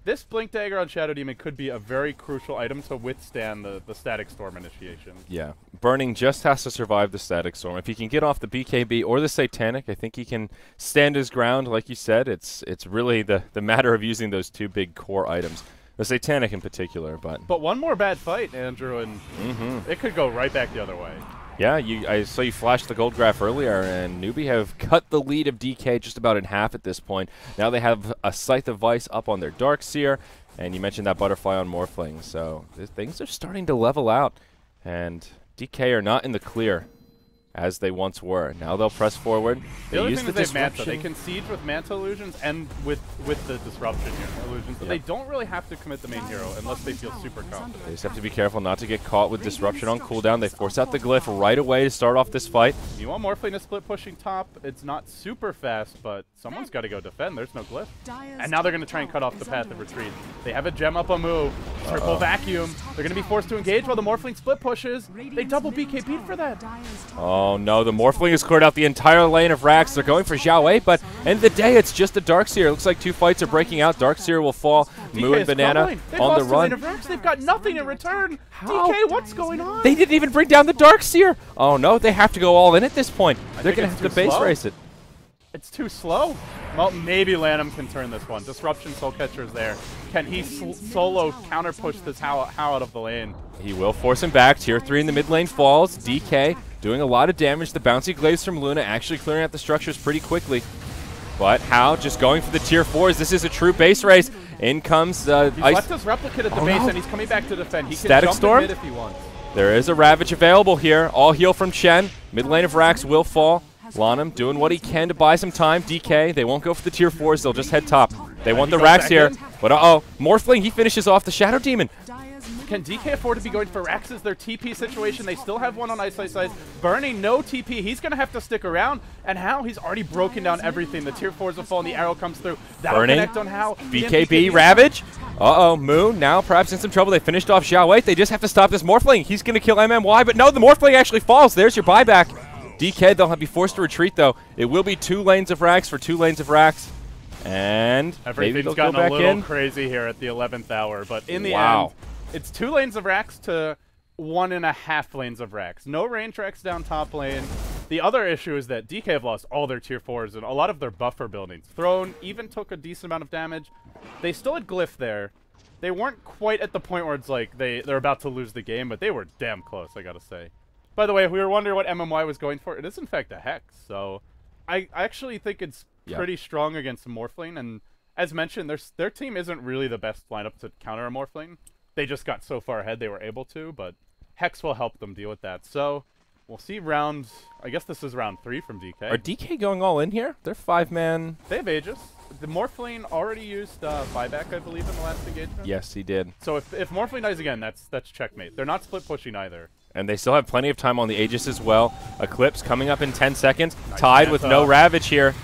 this Blink Dagger on Shadow Demon could be a very crucial item to withstand the Static Storm initiation. Yeah. Burning just has to survive the Static Storm. If he can get off the BKB or the Satanic, I think he can stand his ground. Like you said, it's really the matter of using those two big core items. The Satanic in particular, but one more bad fight, Andrew, and it could go right back the other way. Yeah, I saw you flash the gold graph earlier, and Newbee have cut the lead of DK just about in half at this point. Now they have a Scythe of Vice up on their Darkseer, and you mentioned that Butterfly on Morphling, so things are starting to level out, and DK are not in the clear as they once were. Now they'll press forward. The other thing is they have Manta. They can siege with Manta illusions and with the disruption here illusions, but they don't really have to commit the main hero unless they feel super confident. They just have to be careful not to get caught with disruption on cooldown. They force out the glyph right away to start off this fight. You want Morphling to split pushing top. It's not super fast, but someone's got to go defend. There's no glyph. And now they're going to try and cut off the path of retreat. They have a gem up a move. Triple vacuum. They're going to be forced to engage while the Morphling split pushes. They double BKB'd for that. Oh no, the Morphling has cleared out the entire lane of racks. They're going for Xiao Wei, but end of the day, it's just a Darkseer. It looks like two fights are breaking out. Darkseer will fall. Mu and Banana on the run. They've got nothing in return. DK, what's going on? They didn't even bring down the Darkseer. Oh no, they have to go all in at this point. They're going to have to base race it. It's too slow. Well, maybe Lanham can turn this one. Disruption Soul Catcher is there. Can he solo counter push this How out of the lane? He will force him back. Tier 3 in the mid lane falls. DK doing a lot of damage. The bouncy glaives from Luna actually clearing out the structures pretty quickly. But How just going for the tier 4s. This is a true base race. In comes he's left his replicate at the base, and he's coming back to defend. He Static can jump Storm? in mid if he wants. There is a Ravage available here. All heal from Chen. Mid lane of Rax will fall. Lanham doing what he can to buy some time. DK, they won't go for the tier 4s. They'll just head top. They want the racks here. But uh-oh, Morphling, he finishes off the Shadow Demon. can DK afford to be going for Rax as their TP situation? They still have one on Ice. Burning, no TP. He's going to have to stick around. And How? He's already broken down everything. The tier 4s will fall and the arrow comes through. That'll connect on How. BKB, Ravage. Uh-oh, Moo now perhaps in some trouble. They finished off Xiao Wei. They just have to stop this Morphling. He's going to kill MMY, but no, the Morphling actually falls. There's your buyback. DK, they'll be forced to retreat, though. It will be 2 lanes of Rax for 2 lanes of Rax. And maybe they'll go back in. Everything's gotten a little crazy here at the 11th hour, but in the end, it's 2 lanes of Rax to 1.5 lanes of Rax. No range Rax down top lane. The other issue is that DK have lost all their tier 4s and a lot of their buffer buildings. Throne even took a decent amount of damage. They still had Glyph there. They weren't quite at the point where it's like they're about to lose the game, but they were damn close, I gotta say. By the way, if we were wondering what MMY was going for, it is in fact a Hex, so I actually think it's pretty strong against Morphling, and as mentioned, their team isn't really the best lineup to counter a Morphling. They just got so far ahead they were able to, but Hex will help them deal with that. So we'll see I guess this is round 3 from DK. Are DK going all in here? They're 5-man. They have Aegis. The Morphling already used buyback, I believe, in the last engagement. Yes, he did. So if Morphling dies again, that's checkmate. They're not split pushing either. And they still have plenty of time on the Aegis as well. Eclipse coming up in 10 seconds. Nice Tied with no Ravage here.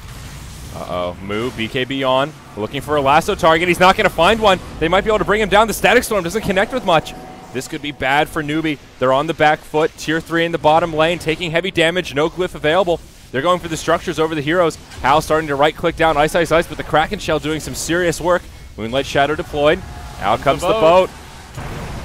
Uh-oh. Moo, BKB on. Looking for a lasso target. He's not going to find one. They might be able to bring him down. The Static Storm doesn't connect with much. This could be bad for Newbee. They're on the back foot. Tier 3 in the bottom lane, taking heavy damage. No Glyph available. They're going for the structures over the heroes. Hal starting to right-click down Ice, but the Kraken Shell doing some serious work. Moonlight Shadow deployed. Out comes the boat.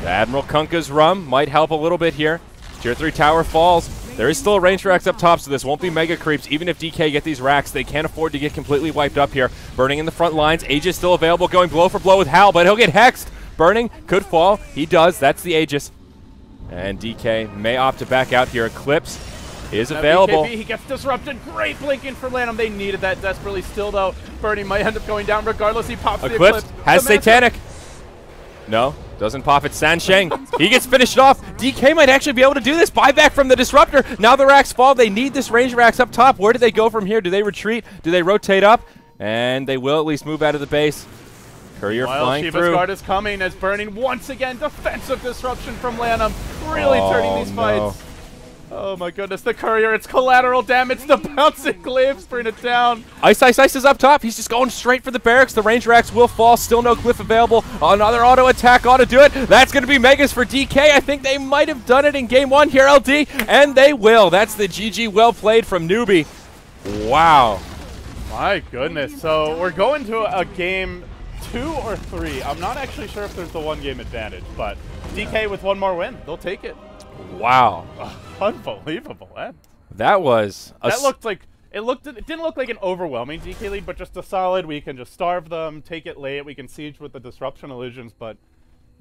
The Admiral Kunkka's Rum might help a little bit here. Tier 3 tower falls. There is still a range Rax up top, so this won't be mega creeps. Even if DK get these Rax, they can't afford to get completely wiped up here. Burning in the front lines. Aegis still available, going blow for blow with Hal, but he'll get hexed. Burning could fall. He does. That's the Aegis. And DK may opt to back out here. Eclipse is available. BKB, he gets disrupted. Great blinking for Lanham. They needed that desperately. Still, though, Burning might end up going down regardless. He pops the Eclipse. Has Satanic. No, doesn't pop it. Sansheng. He gets finished off. DK might actually be able to do this. Buyback from the Disruptor. Now the Rax fall. They need this range Rax up top. Where do they go from here? Do they retreat? Do they rotate up? And they will at least move out of the base. Courier flying Shiva's through. Guard is coming as Burning once again. Defensive disruption from Lanham. Really turning these fights. Oh my goodness, the Courier, it's collateral damage. The bouncing Glyphs bring it down. Ice is up top. He's just going straight for the barracks. The range Rax will fall. Still no Glyph available. Another auto attack ought to do it. That's going to be Megas for DK. I think they might have done it in game 1 here, LD, and they will. That's the GG well played from Newbee. Wow. My goodness. So we're going to a game 2 or 3. I'm not actually sure if there's the 1 game advantage, but DK with 1 more win. They'll take it. Wow. Unbelievable. That was it didn't look like an overwhelming DK lead, but just a solid. We can just starve them, take it late. We can siege with the disruption illusions, but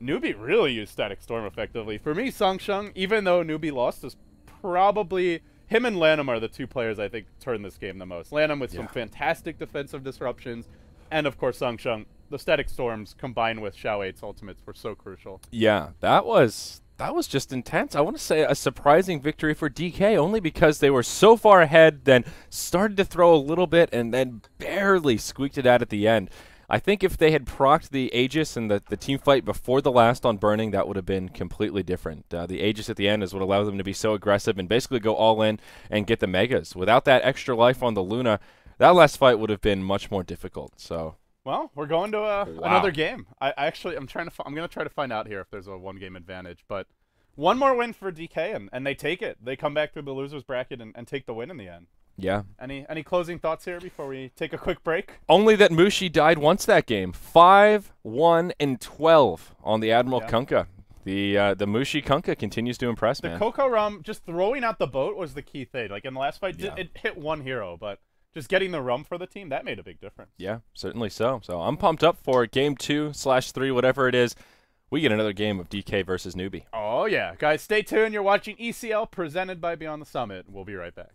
Newbee really used Static Storm effectively. For me, Sangsheng, even though Newbee lost, is probably him and Lanham are the 2 players I think turned this game the most. Lanham with some fantastic defensive disruptions, and of course Sangsheng. The Static Storms combined with Xiao Wei's ultimates were so crucial. Yeah, that was just intense. I want to say a surprising victory for DK, only because they were so far ahead, then started to throw a little bit, and then barely squeaked it out at the end. I think if they had procced the Aegis and the team fight before the last on Burning, that would have been completely different. The Aegis at the end is what allowed them to be so aggressive and basically go all in and get the Megas. Without that extra life on the Luna, that last fight would have been much more difficult. So. Well, we're going to another game. I'm going to try to find out here if there's a 1 game advantage, but 1 more win for DK and they take it. They come back through the losers bracket and take the win in the end. Yeah. Any closing thoughts here before we take a quick break? Only that Mushi died once that game. 5-1-12 on the Admiral Kunkka. The Mushi Kunkka continues to impress, man. The Coco Rum just throwing out the boat was the key thing. Like in the last fight, it hit 1 hero, but just getting the rum for the team, that made a big difference. Yeah, certainly so. So I'm pumped up for game 2/3, whatever it is. We get another game of DK versus Newbee. Oh, yeah. Guys, stay tuned. You're watching ECL presented by Beyond the Summit. We'll be right back.